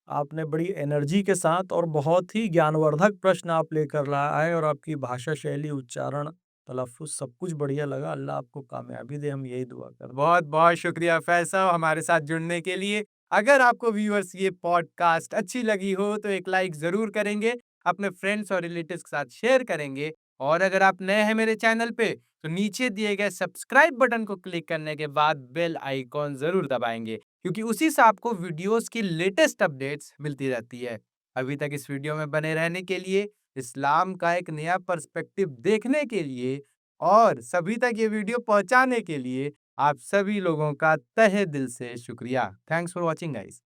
आपने बड़ी एनर्जी के साथ और बहुत ही ज्ञानवर्धक प्रश्न आप लेकर आए और आपकी भाषा शैली, उच्चारण, तलफ़्फ़ुज़ सब कुछ बढ़िया लगा। अल्लाह आपको कामयाबी दे, हम यही दुआ करते हैं। बहुत-बहुत शुक्रिया फैज़ साहब हमारे साथ जुड़ने के लिए। अगर आपको व्यूअर्स ये पॉडकास्ट अच्छी लगी हो तो एक लाइक ज़रूर करेंगे, अपने फ्रेंड्स और रिलेटिव्स के साथ शेयर करेंगे और अगर आप नए हैं मेरे चैनल पे तो नीचे दिए गए सब्सक्राइब बटन को क्लिक करने के बाद बेल आइकॉन ज़रूर दबाएँगे क्योंकि उसी से आपको वीडियोज़ की लेटेस्ट अपडेट्स मिलती रहती है। अभी तक इस वीडियो में बने रहने के लिए, इस्लाम का एक नया पर्सपेक्टिव देखने के लिए और सभी तक ये वीडियो पहुँचाने के लिए आप सभी लोगों का तहे दिल से शुक्रिया। Thanks for watching guys.